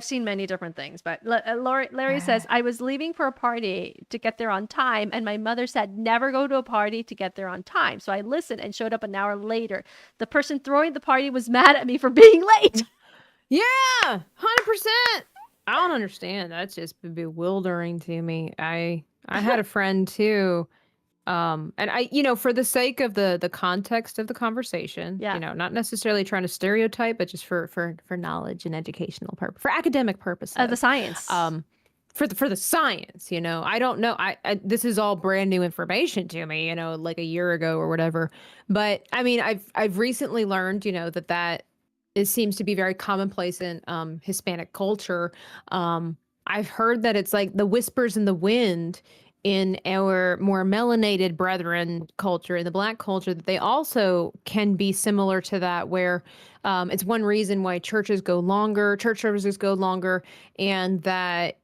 [SPEAKER 2] seen many different things, but Larry says, I was leaving for a party to get there on time, and my mother said never go to a party to get there on time. So I listened and showed up an hour later. The person throwing the party was mad at me for being late.
[SPEAKER 3] Yeah, 100%. I don't understand. That's just bewildering to me. I had a friend too. And I, for the sake of the context of the conversation, not necessarily trying to stereotype, but just for knowledge and educational purpose, for academic purposes.
[SPEAKER 2] The science.
[SPEAKER 3] For the science, I don't know. I this is all brand new information to me, like a year ago or whatever. But I mean, I've recently learned, that it seems to be very commonplace in Hispanic culture. I've heard that it's like the whispers in the wind in our more melanated brethren culture, in the Black culture, that they also can be similar to that, where it's one reason why church services go longer, and that,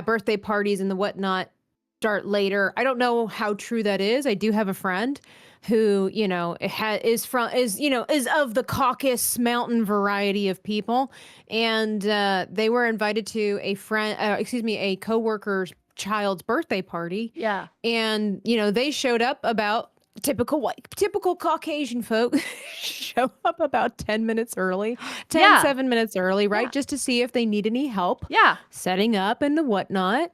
[SPEAKER 3] birthday parties and the whatnot start later. I don't know how true that is. I do have a friend who, is of the Caucasus Mountain variety of people. And they were invited to a coworker's child's birthday party.
[SPEAKER 2] Yeah.
[SPEAKER 3] And, they showed up about typical Caucasian folk show up about 10 minutes early, 7 minutes early, right?
[SPEAKER 2] Yeah.
[SPEAKER 3] Just to see if they need any help.
[SPEAKER 2] Yeah.
[SPEAKER 3] Setting up and the whatnot.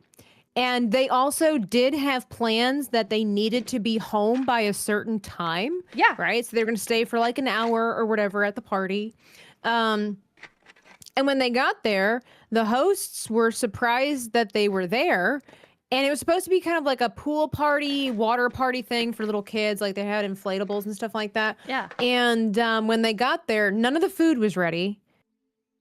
[SPEAKER 3] And they also did have plans that they needed to be home by a certain time.
[SPEAKER 2] Yeah.
[SPEAKER 3] Right? So they're going to stay for like an hour or whatever at the party. And when they got there, the hosts were surprised that they were there And it was supposed to be kind of like a pool party, water party thing for little kids. Like they had inflatables and stuff like that.
[SPEAKER 2] Yeah.
[SPEAKER 3] And when they got there, none of the food was ready.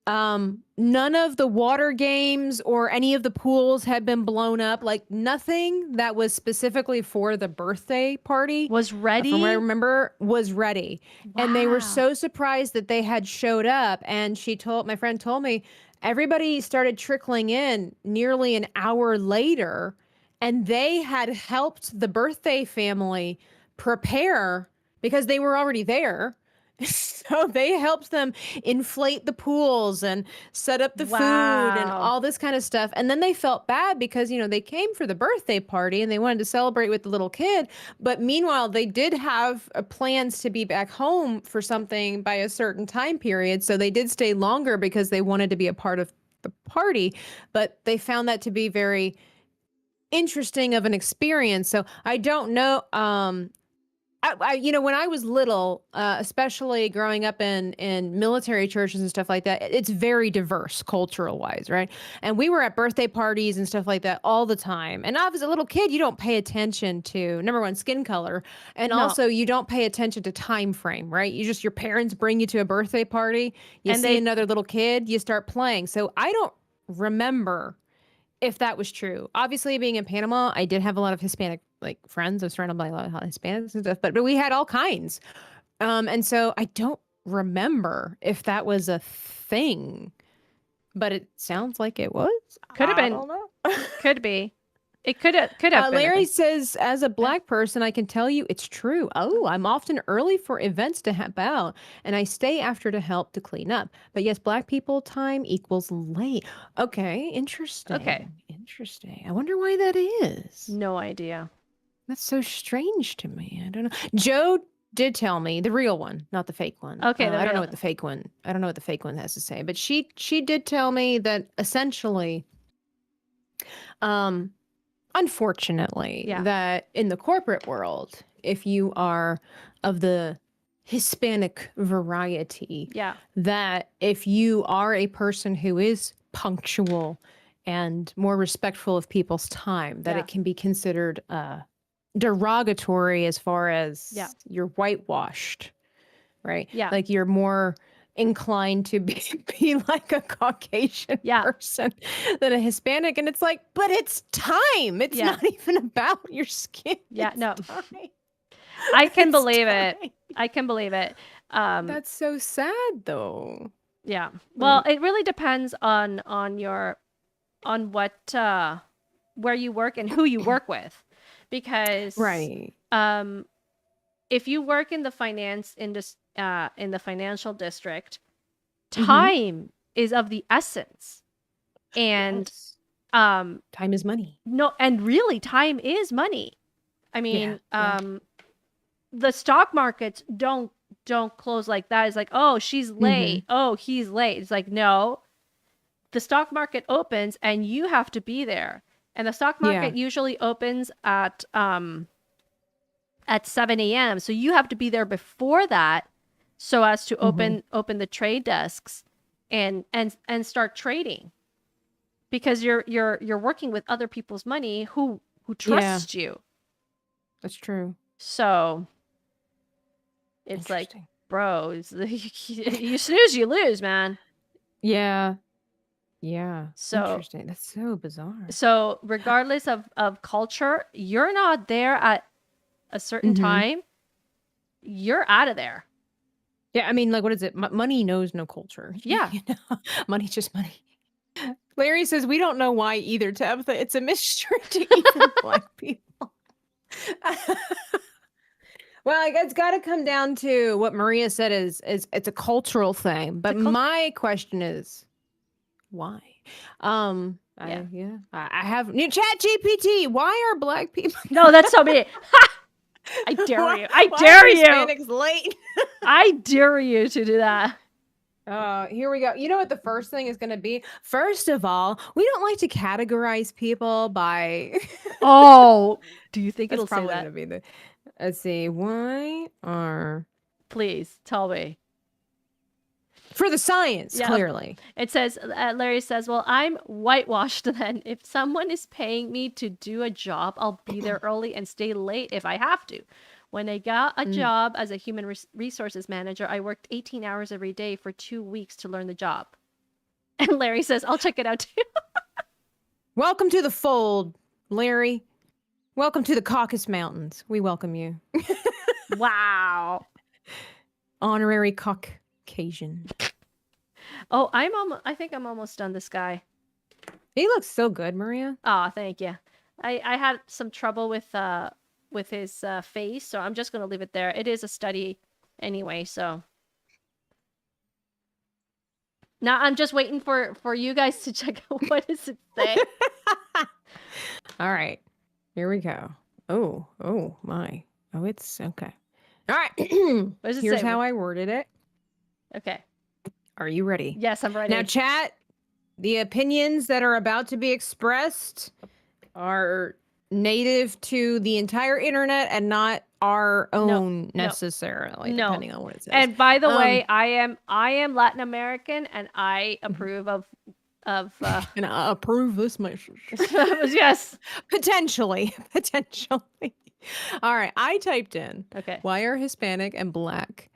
[SPEAKER 3] None of the water games or any of the pools had been blown up. Like nothing that was specifically for the birthday party
[SPEAKER 2] Was ready.
[SPEAKER 3] from what I remember, was ready. And they
[SPEAKER 2] Wow.
[SPEAKER 3] were so surprised that they had showed up. And my friend told me, everybody started trickling in nearly an hour later, and they had helped the birthday family prepare because they were already there. So they helped them inflate the pools and set up the food and
[SPEAKER 2] Wow.
[SPEAKER 3] all this kind of stuff. And then they felt bad because, they came for the birthday party and they wanted to celebrate with the little kid. But meanwhile, they did have plans to be back home for something by a certain time period. So they did stay longer because they wanted to be a part of the party. But they found that to be very interesting of an experience. So I don't know. When I was little, especially growing up in military churches and stuff like that, it's very diverse cultural wise, right? And we were at birthday parties and stuff like that all the time. And as a little kid, you don't pay attention to, number one, skin color, and
[SPEAKER 2] No.
[SPEAKER 3] also you don't pay attention to time frame, right? Your parents bring you to a birthday party, you
[SPEAKER 2] And
[SPEAKER 3] see another little kid, you start playing. So I don't remember if that was true. Obviously, being in Panama, I did have a lot of Hispanic friends. I was surrounded by a lot of Hispanics and stuff, but we had all kinds. And so I don't remember if that was a thing, but it sounds like it was.
[SPEAKER 2] Could have
[SPEAKER 3] I
[SPEAKER 2] been.
[SPEAKER 3] don't know.
[SPEAKER 2] Could be. It could have been. a
[SPEAKER 3] Larry
[SPEAKER 2] thing.
[SPEAKER 3] says, as a Black person, I can tell you it's true. Oh, I'm often early for events to help out, and I stay after to help to clean up. But yes, Black people time equals late. Okay, interesting.
[SPEAKER 2] Okay.
[SPEAKER 3] Interesting. I wonder why that is.
[SPEAKER 2] No idea.
[SPEAKER 3] That's so strange to me. I don't know. Joe did tell me, the real one, not the fake one.
[SPEAKER 2] Okay, the
[SPEAKER 3] I don't
[SPEAKER 2] real
[SPEAKER 3] know what the fake one. I don't know what the fake one has to say, but she did tell me that essentially, unfortunately,
[SPEAKER 2] Yeah.
[SPEAKER 3] that in the corporate world, if you are of the Hispanic variety,
[SPEAKER 2] Yeah.
[SPEAKER 3] that if you are a person who is punctual and more respectful of people's time, that
[SPEAKER 2] Yeah.
[SPEAKER 3] it can be considered derogatory as far as
[SPEAKER 2] Yeah.
[SPEAKER 3] you're whitewashed, right?
[SPEAKER 2] Yeah.
[SPEAKER 3] Like you're more inclined to be like a Caucasian
[SPEAKER 2] Yeah.
[SPEAKER 3] person than a Hispanic. And it's like, but it's time. It's
[SPEAKER 2] Yeah.
[SPEAKER 3] not even about your skin.
[SPEAKER 2] Yeah,
[SPEAKER 3] It's
[SPEAKER 2] no.
[SPEAKER 3] time.
[SPEAKER 2] I can
[SPEAKER 3] It's
[SPEAKER 2] believe it.
[SPEAKER 3] time.
[SPEAKER 2] I can believe it.
[SPEAKER 3] That's so sad though.
[SPEAKER 2] Yeah. Well, it really depends on what where you work and who you work with, because
[SPEAKER 3] Right.
[SPEAKER 2] if you work in the in the financial district, time is of the essence, and
[SPEAKER 3] Yes.
[SPEAKER 2] um
[SPEAKER 3] Time is money.
[SPEAKER 2] no, and really time is money. I mean,
[SPEAKER 3] Yeah.
[SPEAKER 2] the stock markets don't close like that. It's like, oh, she's late. Oh, he's late. It's like, no, the stock market opens and you have to be there. And the stock market usually opens at 7 a.m. So you have to be there before that, so as to open the trade desks and start trading, because you're working with other people's money who trust you.
[SPEAKER 3] That's true.
[SPEAKER 2] So it's like,
[SPEAKER 3] Interesting.
[SPEAKER 2] bro, you snooze, you lose, man.
[SPEAKER 3] Yeah. Yeah.
[SPEAKER 2] So-
[SPEAKER 3] Interesting. That's so bizarre.
[SPEAKER 2] So regardless of culture, you're not there at a certain time, you're out of there.
[SPEAKER 3] Yeah, I mean, like, what is it? Money knows no culture.
[SPEAKER 2] Yeah.
[SPEAKER 3] Money's just money. Larry says, we don't know why either, Tabitha. It's a mystery to even Black people. Well, it's got to come down to what Maria said is it's a cultural thing. But my question is, why? I have new Chat GPT. Why are Black people?
[SPEAKER 2] No, that's so me. I dare you. I
[SPEAKER 3] Why
[SPEAKER 2] dare
[SPEAKER 3] are
[SPEAKER 2] you.
[SPEAKER 3] Hispanics late.
[SPEAKER 2] I dare you to do that.
[SPEAKER 3] Here we go. You know what the first thing is going to be? First of all, we don't like to categorize people by.
[SPEAKER 2] Oh, do you think
[SPEAKER 3] That's
[SPEAKER 2] it'll say
[SPEAKER 3] probably
[SPEAKER 2] that?
[SPEAKER 3] going to be the. Let's see. Why are.
[SPEAKER 2] Please tell me.
[SPEAKER 3] For for the science,
[SPEAKER 2] Yeah.
[SPEAKER 3] clearly.
[SPEAKER 2] It says, Larry says, well, I'm whitewashed then. If someone is paying me to do a job, I'll be there early and stay late if I have to. When I got a job as a human resources manager, I worked 18 hours every day for 2 weeks to learn the job. And Larry says, I'll check it out too.
[SPEAKER 3] Welcome to the fold, Larry. Welcome to the Caucasus Mountains. We welcome you.
[SPEAKER 2] Wow.
[SPEAKER 3] Honorary Caucasian.
[SPEAKER 2] Oh, I think I'm almost done this guy.
[SPEAKER 3] He looks so good, Maria.
[SPEAKER 2] Oh, thank you. I had some trouble with his face, so I'm just going to leave it there. It is a study anyway, so. Now I'm just waiting for you guys to check out what does it say.
[SPEAKER 3] All right. Here we go. Oh my. Oh, it's okay. All right.
[SPEAKER 2] What does it
[SPEAKER 3] Here's
[SPEAKER 2] say?
[SPEAKER 3] how I worded it.
[SPEAKER 2] Okay.
[SPEAKER 3] Are you ready?
[SPEAKER 2] Yes, I'm ready.
[SPEAKER 3] Now, chat, the opinions that are about to be expressed are native to the entire internet and not our own necessarily, depending on what it says.
[SPEAKER 2] And by the way, I am Latin American, and I approve of
[SPEAKER 3] and I approve this message.
[SPEAKER 2] yes,
[SPEAKER 3] potentially. All right, I typed in.
[SPEAKER 2] Okay.
[SPEAKER 3] Why are Hispanic and Black?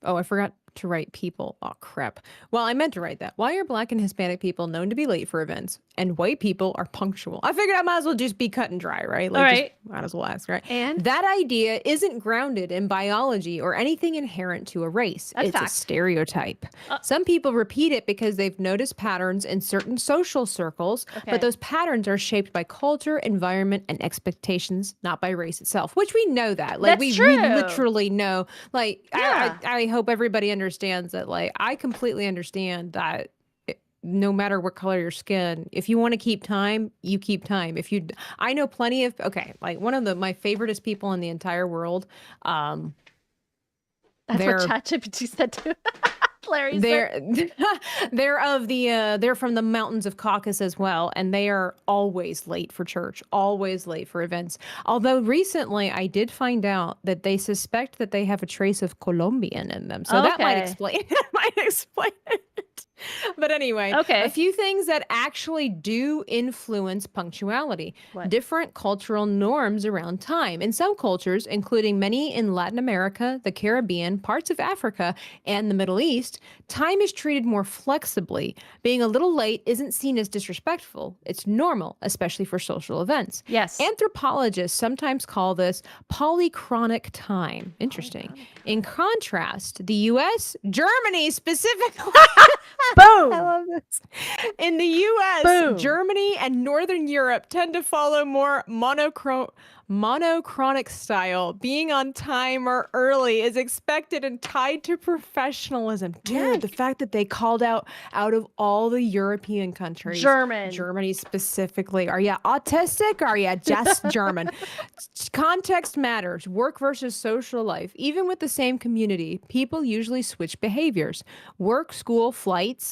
[SPEAKER 3] Oh, I forgot to write people. Oh, crap. Well, I meant to write that. Why are Black and Hispanic people known to be late for events and white people are punctual? I figured I might as well just be cut and dry, right? Like,
[SPEAKER 2] all right.
[SPEAKER 3] Might as well ask, right?
[SPEAKER 2] And?
[SPEAKER 3] That idea isn't grounded in biology or anything inherent to a race.
[SPEAKER 2] That's
[SPEAKER 3] it's
[SPEAKER 2] fact.
[SPEAKER 3] a stereotype. Some people repeat it because they've noticed patterns in certain social circles, but those patterns are shaped by culture, environment, and expectations, not by race itself, which we know that. Like,
[SPEAKER 2] That's
[SPEAKER 3] we
[SPEAKER 2] true.
[SPEAKER 3] literally know. Like,
[SPEAKER 2] Yeah.
[SPEAKER 3] I hope everybody understands that. Like, I completely understand that no matter what color your skin, if you want to keep time, you keep time. I know plenty of, like one of my favoriteest people in the entire world.
[SPEAKER 2] That's what ChatGPT said too. Larry said.
[SPEAKER 3] They're from the mountains of Caucasus as well, and they are always late for church, always late for events. Although recently I did find out that they suspect that they have a trace of Colombian in them, so that might explain it. But anyway, a few things that actually do influence punctuality.
[SPEAKER 2] What?
[SPEAKER 3] Different cultural norms around time. In some cultures, including many in Latin America, the Caribbean, parts of Africa, and the Middle East, time is treated more flexibly. Being a little late isn't seen as disrespectful. It's normal, especially for social events.
[SPEAKER 2] Yes.
[SPEAKER 3] Anthropologists sometimes call this polychronic time. Interesting. In contrast, the U.S., Germany specifically...
[SPEAKER 2] Boom!
[SPEAKER 3] I love this. In the U.S.,
[SPEAKER 2] Boom.
[SPEAKER 3] Germany and Northern Europe tend to follow more monochronic style. Being on time or early is expected and tied to professionalism. Dude, the fact that they called out of all the European countries. Germany specifically. Are you autistic or are you just German? Context matters. Work versus social life. Even with the same community, people usually switch behaviors. Work, school, flights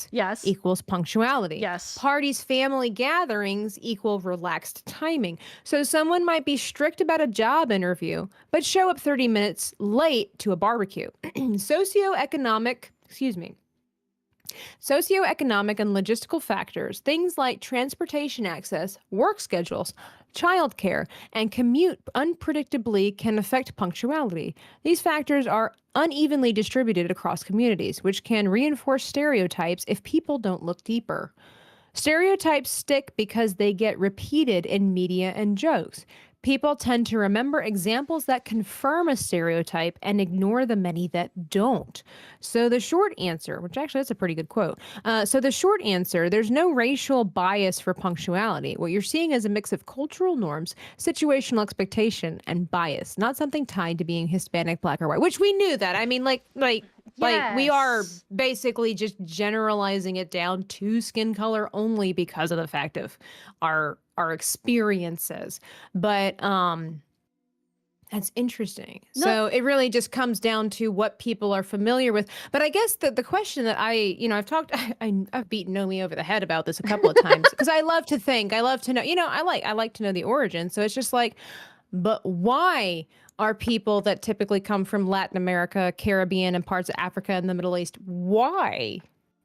[SPEAKER 3] equals punctuality.
[SPEAKER 2] Yes.
[SPEAKER 3] Parties, family gatherings equal relaxed timing. So someone might be strict about a job interview, but show up 30 minutes late to a barbecue. Socioeconomic and logistical factors, things like transportation access, work schedules, childcare, and commute unpredictably can affect punctuality. These factors are unevenly distributed across communities, which can reinforce stereotypes if people don't look deeper. Stereotypes stick because they get repeated in media and jokes. People tend to remember examples that confirm a stereotype and ignore the many that don't. So the short answer, which actually that's a pretty good quote. So the short answer, there's no racial bias for punctuality. What you're seeing is a mix of cultural norms, situational expectation, and bias, not something tied to being Hispanic, Black, or white, which we knew that. I mean, like we are basically just generalizing it down to skin color only because of the fact of our experiences. But that's interesting.
[SPEAKER 2] No.
[SPEAKER 3] So it really just comes down to what people are familiar with. But I guess the question that I've beaten Nomi over the head about this a couple of times because I love to know, I like to know the origin. So it's just like, but why are people that typically come from Latin America, Caribbean, and parts of Africa and the Middle East, why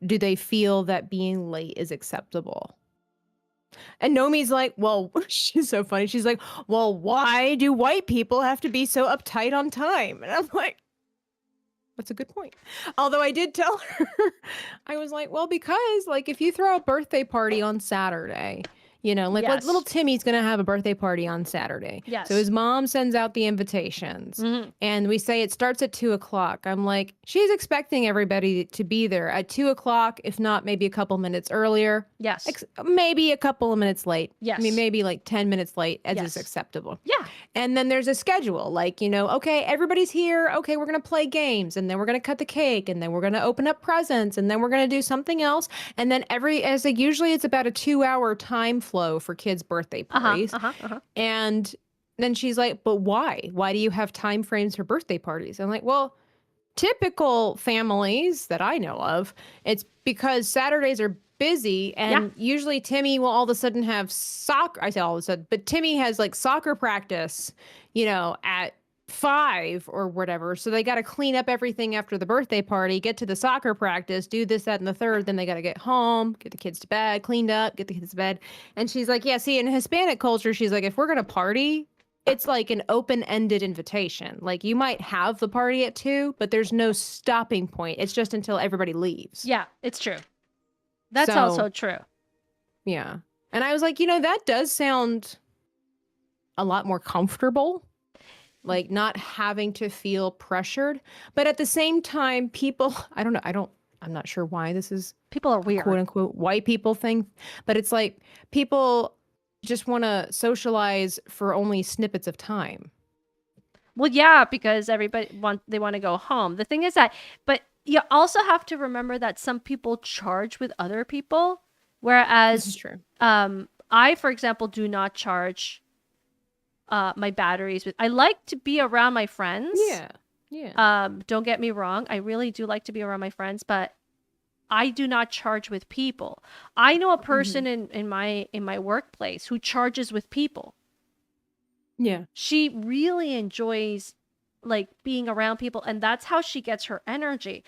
[SPEAKER 3] do they feel that being late is acceptable? And Nomi's like, well, she's so funny. She's like, well, why do white people have to be so uptight on time? And I'm like, that's a good point. Although I did tell her, I was like, well, because like if you throw a birthday party on Saturday, like
[SPEAKER 2] Yes.
[SPEAKER 3] little Timmy's going to have a birthday party on Saturday.
[SPEAKER 2] Yes.
[SPEAKER 3] So his mom sends out the invitations and we say it starts at 2:00. I'm like, she's expecting everybody to be there at 2:00, if not maybe a couple minutes earlier.
[SPEAKER 2] Yes.
[SPEAKER 3] Maybe a couple of minutes late.
[SPEAKER 2] Yes.
[SPEAKER 3] I mean, maybe like 10 minutes late as
[SPEAKER 2] Yes.
[SPEAKER 3] is acceptable.
[SPEAKER 2] Yeah.
[SPEAKER 3] And then there's a schedule, like, okay, everybody's here. Okay, we're going to play games, and then we're going to cut the cake, and then we're going to open up presents, and then we're going to do something else. And then usually it's about a 2-hour time flow for kids' birthday parties. And then she's like, but why? Why do you have time frames for birthday parties? I'm like, well, typical families that I know of, it's because Saturdays are busy and usually Timmy will all of a sudden have soccer. I say all of a sudden, but Timmy has like soccer practice, at 5 or whatever. So they got to clean up everything after the birthday party, get to the soccer practice, do this, that, and the third. Then they got to get home, get the kids to bed, cleaned up, get the kids to bed. And she's like, yeah, see, in Hispanic culture, she's like, if we're going to party, it's like an open-ended invitation. Like you might have the party at 2, but there's no stopping point. It's just until everybody leaves.
[SPEAKER 2] Yeah, it's true. That's
[SPEAKER 3] So-
[SPEAKER 2] also true.
[SPEAKER 3] Yeah. And I was like, that does sound a lot more comfortable. Like not having to feel pressured. But at the same time, people, I don't know, I'm not sure why this is
[SPEAKER 2] People are weird.
[SPEAKER 3] quote unquote white people thing, but it's like people just want to socialize for only snippets of time.
[SPEAKER 2] Well, yeah, because they want to go home. The thing is that, but you also have to remember that some people charge with other people,
[SPEAKER 3] This is
[SPEAKER 2] whereas
[SPEAKER 3] true.
[SPEAKER 2] I, for example, do not charge my batteries with. I like to be around my friends.
[SPEAKER 3] Yeah. Yeah.
[SPEAKER 2] Don't get me wrong. I really do like to be around my friends, but I do not charge with people. I know a person in my workplace who charges with people.
[SPEAKER 3] Yeah.
[SPEAKER 2] She really enjoys like being around people, and that's how she gets her energy.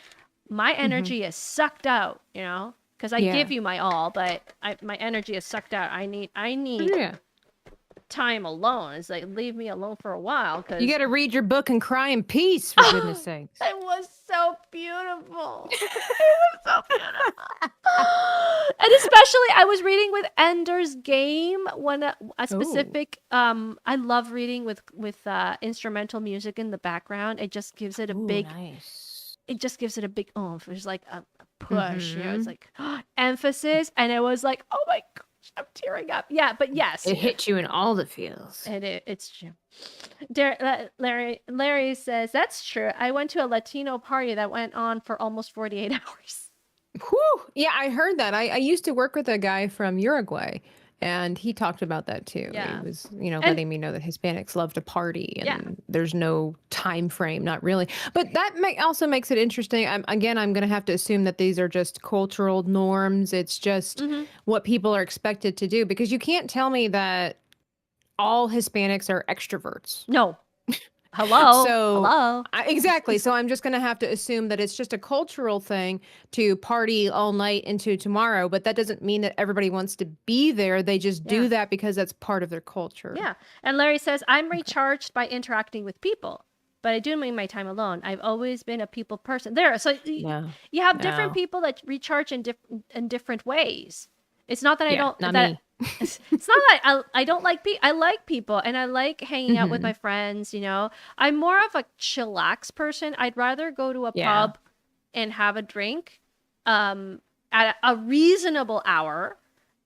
[SPEAKER 2] My energy is sucked out, because I
[SPEAKER 3] Yeah.
[SPEAKER 2] give you my all, but my energy is sucked out. I need
[SPEAKER 3] Yeah.
[SPEAKER 2] time alone. It's like, leave me alone for a while, because
[SPEAKER 3] You got to read your book and cry in peace, for goodness sakes.
[SPEAKER 2] it was so beautiful. It was so beautiful. And especially I was reading with Ender's Game, a specific I love reading with instrumental music in the background. It just gives it a big
[SPEAKER 3] Nice.
[SPEAKER 2] it just gives it a big oomph. There's like a push, it's like emphasis, and it was like, oh my gosh, I'm tearing up. Yeah, but yes,
[SPEAKER 3] It hit you in all the feels.
[SPEAKER 2] it's true. Larry says that's true. I went to a Latino party that went on for almost 48 hours.
[SPEAKER 3] Whew. Yeah, I heard that. I used to work with a guy from Uruguay, and he talked about that too.
[SPEAKER 2] Yeah.
[SPEAKER 3] He was, letting me know that Hispanics love to party, and there's no time frame, not really. But that also makes it interesting. I'm going to have to assume that these are just cultural norms. It's just what people are expected to do, because you can't tell me that all Hispanics are extroverts.
[SPEAKER 2] No. Hello.
[SPEAKER 3] So-
[SPEAKER 2] Hello.
[SPEAKER 3] Exactly. So I'm just going to have to assume that it's just a cultural thing to party all night into tomorrow, but that doesn't mean that everybody wants to be there. They just do that because that's part of their culture.
[SPEAKER 2] Yeah. And Larry says, I'm recharged by interacting with people, but I do need my time alone. I've always been a people person. So
[SPEAKER 3] Yeah.
[SPEAKER 2] you have different
[SPEAKER 3] No.
[SPEAKER 2] people that recharge in different ways. It's not that I
[SPEAKER 3] Yeah,
[SPEAKER 2] don't.
[SPEAKER 3] not
[SPEAKER 2] that,
[SPEAKER 3] me.
[SPEAKER 2] it's not that I don't like people. I like people, and I like hanging out with my friends. I'm more of a chillax person. I'd rather go to a
[SPEAKER 3] Yeah.
[SPEAKER 2] pub and have a drink at a reasonable hour.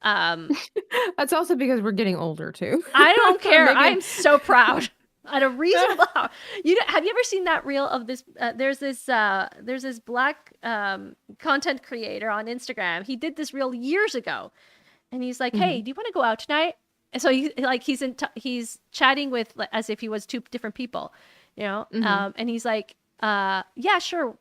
[SPEAKER 3] That's also because we're getting older too.
[SPEAKER 2] I don't care.
[SPEAKER 3] Maybe-
[SPEAKER 2] I'm so proud. At a reasonable hour. Have you ever seen that reel of this? There's this black content creator on Instagram. He did this reel years ago, and he's like, "Hey, do you want to go out tonight?" And so he's chatting with, like, as if he was two different people, and he's like, "Yeah, sure.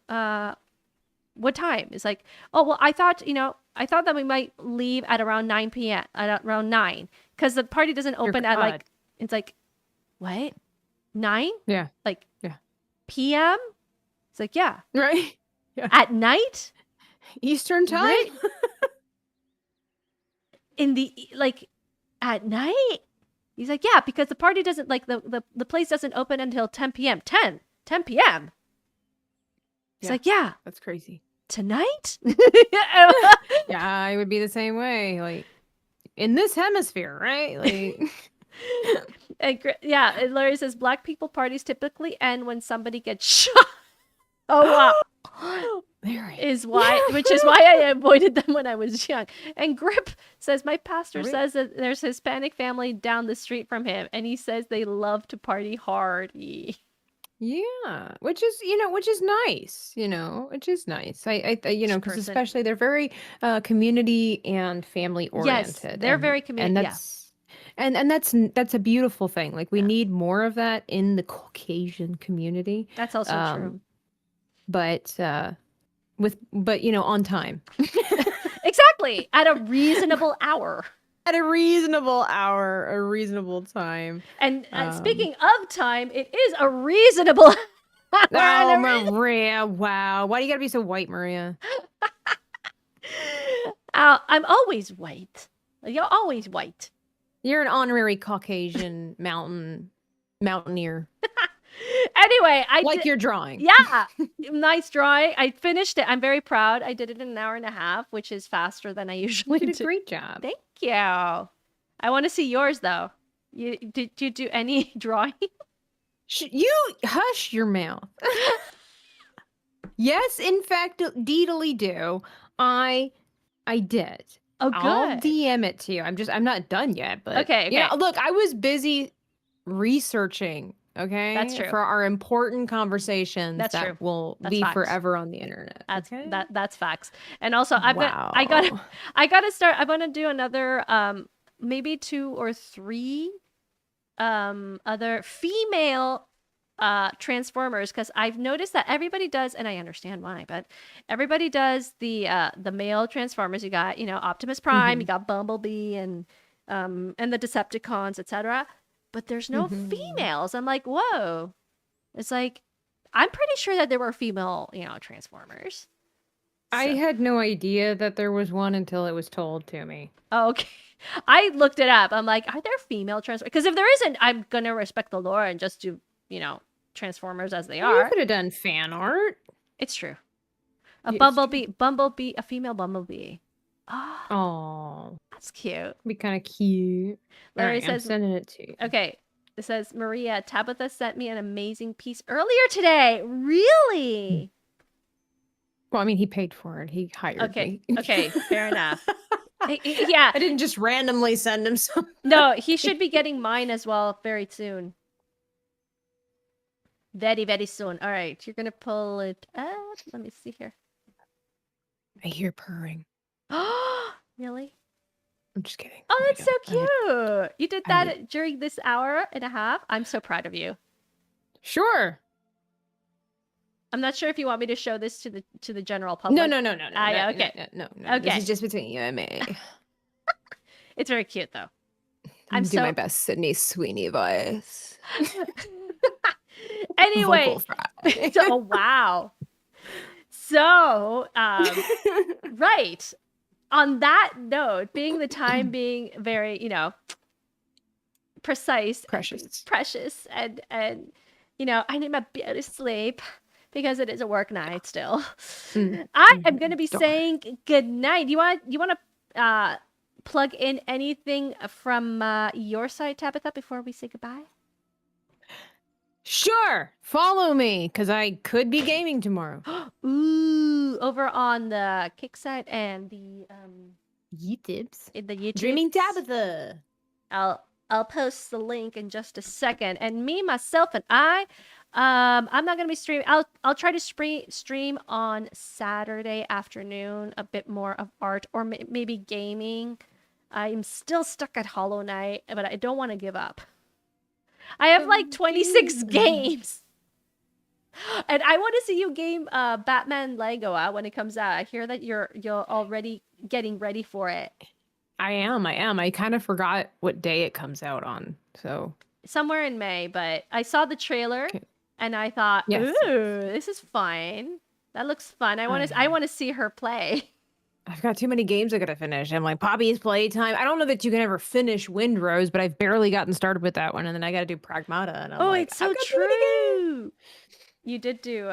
[SPEAKER 2] What time?" It's like, "Oh, well, I thought that we might leave at around 9 p.m. at around 9, because the party doesn't open at like."
[SPEAKER 3] God.
[SPEAKER 2] It's like, what? 9?
[SPEAKER 3] Yeah.
[SPEAKER 2] Like,
[SPEAKER 3] Yeah.
[SPEAKER 2] PM? It's like, yeah.
[SPEAKER 3] Right.
[SPEAKER 2] At night?
[SPEAKER 3] Eastern time.
[SPEAKER 2] Right? In the like at night? He's like, yeah, because the party doesn't like the place doesn't open until 10 p.m. 10 p.m. He's
[SPEAKER 3] Yeah.
[SPEAKER 2] like, yeah,
[SPEAKER 3] That's crazy.
[SPEAKER 2] tonight?
[SPEAKER 3] Yeah, I would be the same way. Like in this hemisphere, right? Like
[SPEAKER 2] Yeah, and Larry says black people parties typically end when somebody gets shot. Oh wow.
[SPEAKER 3] Larry.
[SPEAKER 2] Which is why I avoided them when I was young. And Grip says my pastor
[SPEAKER 3] Really?
[SPEAKER 2] says that there's a Hispanic family down the street from him, and he says they love to party hard.
[SPEAKER 3] Yeah, which is nice, which is nice.
[SPEAKER 2] Each
[SPEAKER 3] because
[SPEAKER 2] person.
[SPEAKER 3] especially they're very community and family
[SPEAKER 2] Yes,
[SPEAKER 3] oriented.
[SPEAKER 2] they're very
[SPEAKER 3] and
[SPEAKER 2] community. Yeah,
[SPEAKER 3] that's a beautiful thing. Like we
[SPEAKER 2] Yeah.
[SPEAKER 3] need more of that in the Caucasian community.
[SPEAKER 2] that's also true.
[SPEAKER 3] But on time.
[SPEAKER 2] Exactly, at a reasonable hour.
[SPEAKER 3] At a reasonable hour, a reasonable time.
[SPEAKER 2] And speaking of time, it is a reasonable hour.
[SPEAKER 3] Oh, Maria! Wow, why do you gotta be so white, Maria?
[SPEAKER 2] I'm always white. You're always white.
[SPEAKER 3] You're an honorary Caucasian mountaineer.
[SPEAKER 2] Anyway,
[SPEAKER 3] Like your drawing.
[SPEAKER 2] Yeah, nice drawing. I finished it. I'm very proud. I did it in an hour and a half, which is faster than I usually
[SPEAKER 3] You
[SPEAKER 2] do.
[SPEAKER 3] did a great job.
[SPEAKER 2] Thank you. I want to see yours though. Did you do any drawing?
[SPEAKER 3] You hush your mouth. Yes, in fact, deedly do. I did.
[SPEAKER 2] Oh, good.
[SPEAKER 3] I'll DM it to you. I'm not done yet, but
[SPEAKER 2] Okay.
[SPEAKER 3] yeah. Look, I was busy researching. Okay,
[SPEAKER 2] That's true.
[SPEAKER 3] For our important conversations
[SPEAKER 2] That's
[SPEAKER 3] that
[SPEAKER 2] true.
[SPEAKER 3] will
[SPEAKER 2] That's
[SPEAKER 3] be
[SPEAKER 2] facts.
[SPEAKER 3] forever on the internet.
[SPEAKER 2] That's
[SPEAKER 3] okay?
[SPEAKER 2] that's facts. And also, I gotta start. I want to do another, maybe 2 or 3, other female transformers, because I've noticed that everybody does, and I understand why, but everybody does the male transformers. You got Optimus Prime, you got Bumblebee, and the Decepticons, etc. But there's no females. I'm like, whoa. It's like, I'm pretty sure that there were female transformers.
[SPEAKER 3] I had no idea that there was one until it was told to me.
[SPEAKER 2] Oh, okay. I looked it up. I'm like, are there female transformers? Because if there isn't, I'm gonna respect the lore and just do transformers as they
[SPEAKER 3] You
[SPEAKER 2] are.
[SPEAKER 3] could have done fan art.
[SPEAKER 2] It's true.
[SPEAKER 3] Yeah,
[SPEAKER 2] Bumblebee, a female Bumblebee. Oh,
[SPEAKER 3] Oh,
[SPEAKER 2] that's cute.
[SPEAKER 3] be kind of cute.
[SPEAKER 2] Larry
[SPEAKER 3] Alright, I'm
[SPEAKER 2] says,
[SPEAKER 3] sending it to you.
[SPEAKER 2] okay. It says, Maria, Tabitha sent me an amazing piece earlier today. Really?
[SPEAKER 3] Well, I mean, he paid for it. He hired
[SPEAKER 2] Okay.
[SPEAKER 3] me.
[SPEAKER 2] Okay. Fair enough. Yeah.
[SPEAKER 3] I didn't just randomly send him some.
[SPEAKER 2] No, he should be getting mine as well very soon. Very, very soon. All right. You're going to pull it up. Let me see here.
[SPEAKER 3] I hear purring.
[SPEAKER 2] Really?
[SPEAKER 3] I'm just kidding.
[SPEAKER 2] Oh,
[SPEAKER 3] I
[SPEAKER 2] that's so
[SPEAKER 3] don't.
[SPEAKER 2] cute. You did that during this hour and a half. I'm so proud of you.
[SPEAKER 3] Sure.
[SPEAKER 2] I'm not sure if you want me to show this to the general public.
[SPEAKER 3] No.
[SPEAKER 2] Yeah, okay.
[SPEAKER 3] No.
[SPEAKER 2] Okay.
[SPEAKER 3] This is just between you and me.
[SPEAKER 2] It's very cute though.
[SPEAKER 3] I'm doing my best Sydney Sweeney voice.
[SPEAKER 2] Anyway.
[SPEAKER 3] Vocal fry.
[SPEAKER 2] Oh wow. So, right. On that note, being the time being very, precise, precious, and I need my beauty sleep because it is a work night still. I am going to be saying good night. You want to plug in anything from your side, Tabitha, before we say goodbye?
[SPEAKER 3] Sure. Follow me, because I could be gaming tomorrow.
[SPEAKER 2] Ooh, over on the Kick side and the
[SPEAKER 3] YouTubes.
[SPEAKER 2] in the YouTube.
[SPEAKER 3] Dreaming Tabitha.
[SPEAKER 2] I'll post the link in just a second. And me, myself, and I'm not gonna be streaming. I'll try to stream on Saturday afternoon a bit more of art or maybe gaming. I'm still stuck at Hollow Knight, but I don't want to give up. I have like 26 games. And I want to see you game Batman Lego when it comes out. I hear that you're already getting ready for it.
[SPEAKER 3] I am. I kind of forgot what day it comes out on. So
[SPEAKER 2] somewhere in May, but I saw the trailer and I thought,
[SPEAKER 3] yes.
[SPEAKER 2] ooh, this is fine. That looks fun. I want to see her play.
[SPEAKER 3] I've got too many games I gotta finish. I'm like, Poppy's Playtime. I don't know that you can ever finish Windrose, but I've barely gotten started with that one, and then I gotta do Pragmata, and I'm
[SPEAKER 2] Oh,
[SPEAKER 3] like,
[SPEAKER 2] it's so
[SPEAKER 3] I've got too many games.
[SPEAKER 2] true. You did do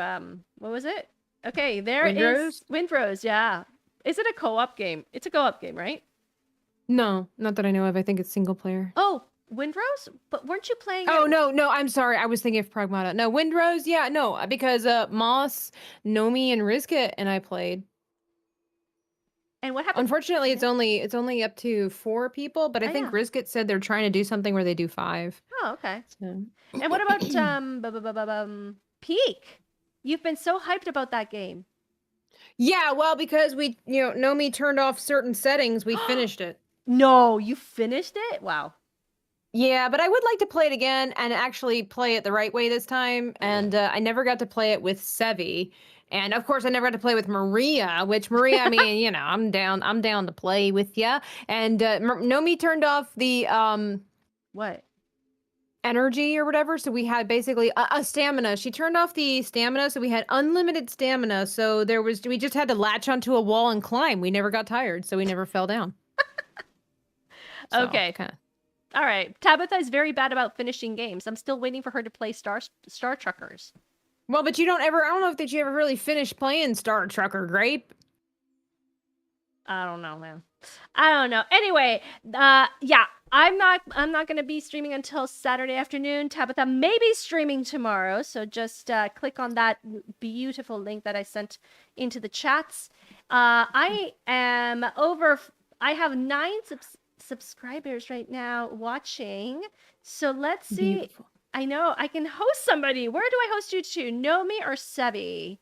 [SPEAKER 2] what was it? Okay, there is
[SPEAKER 3] Windrose?
[SPEAKER 2] Windrose, yeah. Is it a co-op game? It's a co-op game, right?
[SPEAKER 3] No, not that I know of. I think it's single player.
[SPEAKER 2] Oh, Windrose? But weren't you playing
[SPEAKER 3] Oh
[SPEAKER 2] it?
[SPEAKER 3] no, I'm sorry. I was thinking of Pragmata. No, Windrose, yeah, no, because Moss, Nomi, and Rizkit and I played.
[SPEAKER 2] And what happened?
[SPEAKER 3] Unfortunately, it's only up to 4 people, but I
[SPEAKER 2] Oh,
[SPEAKER 3] think
[SPEAKER 2] yeah.
[SPEAKER 3] Rizkit said they're trying to do something where they do 5.
[SPEAKER 2] Oh, okay.
[SPEAKER 3] So.
[SPEAKER 2] And what about Peak? You've been so hyped about that game.
[SPEAKER 3] Yeah, well, because Nomi turned off certain settings, we finished it.
[SPEAKER 2] No, you finished it? Wow.
[SPEAKER 3] Yeah, but I would like to play it again and actually play it the right way this time. And I never got to play it with Sevi. And of course, I never got to play with Maria, which Maria, I mean, I'm down to play with ya. And Nomi turned off the
[SPEAKER 2] What?
[SPEAKER 3] energy or whatever, so we had basically a stamina. She turned off the stamina, so we had unlimited stamina. So we just had to latch onto a wall and climb. We never got tired, so we never fell down. So,
[SPEAKER 2] Okay.
[SPEAKER 3] kinda.
[SPEAKER 2] All right. Tabitha is very bad about finishing games. I'm still waiting for her to play Star Truckers.
[SPEAKER 3] Well, but I don't know if you ever really finished playing Star Trucker Grape.
[SPEAKER 2] I don't know, man. I don't know. Anyway, yeah, I'm not going to be streaming until Saturday afternoon. Tabitha may be streaming tomorrow, so just click on that beautiful link that I sent into the chats. I have 9 subscribers right now watching. So let's see.
[SPEAKER 3] Beautiful.
[SPEAKER 2] I know I can host somebody. Where do I host you to? Nomi or Sevi?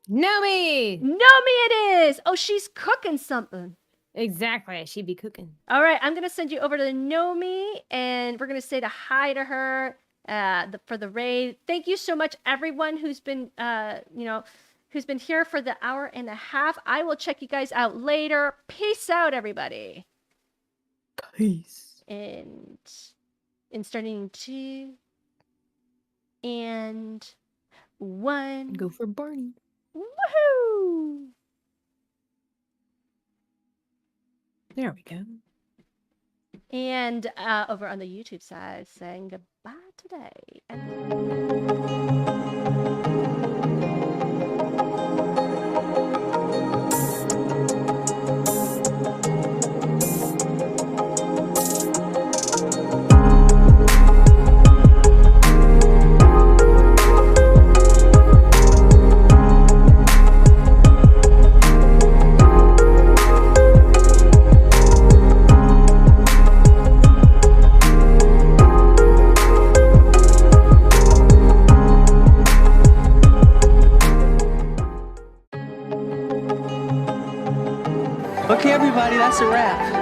[SPEAKER 3] Nomi!
[SPEAKER 2] Nomi it is. Oh, she's cooking something.
[SPEAKER 3] Exactly. She'd be cooking.
[SPEAKER 2] All right, I'm gonna send you over to Nomi, and we're gonna say to hi to her for the raid. Thank you so much, everyone who's been who's been here for the hour and a half. I will check you guys out later. Peace out, everybody.
[SPEAKER 3] Peace.
[SPEAKER 2] And starting 2 and 1.
[SPEAKER 3] Go for Barney.
[SPEAKER 2] Woohoo!
[SPEAKER 3] There we go.
[SPEAKER 2] And over on the YouTube side, saying goodbye today.
[SPEAKER 5] Okay, everybody, that's a wrap.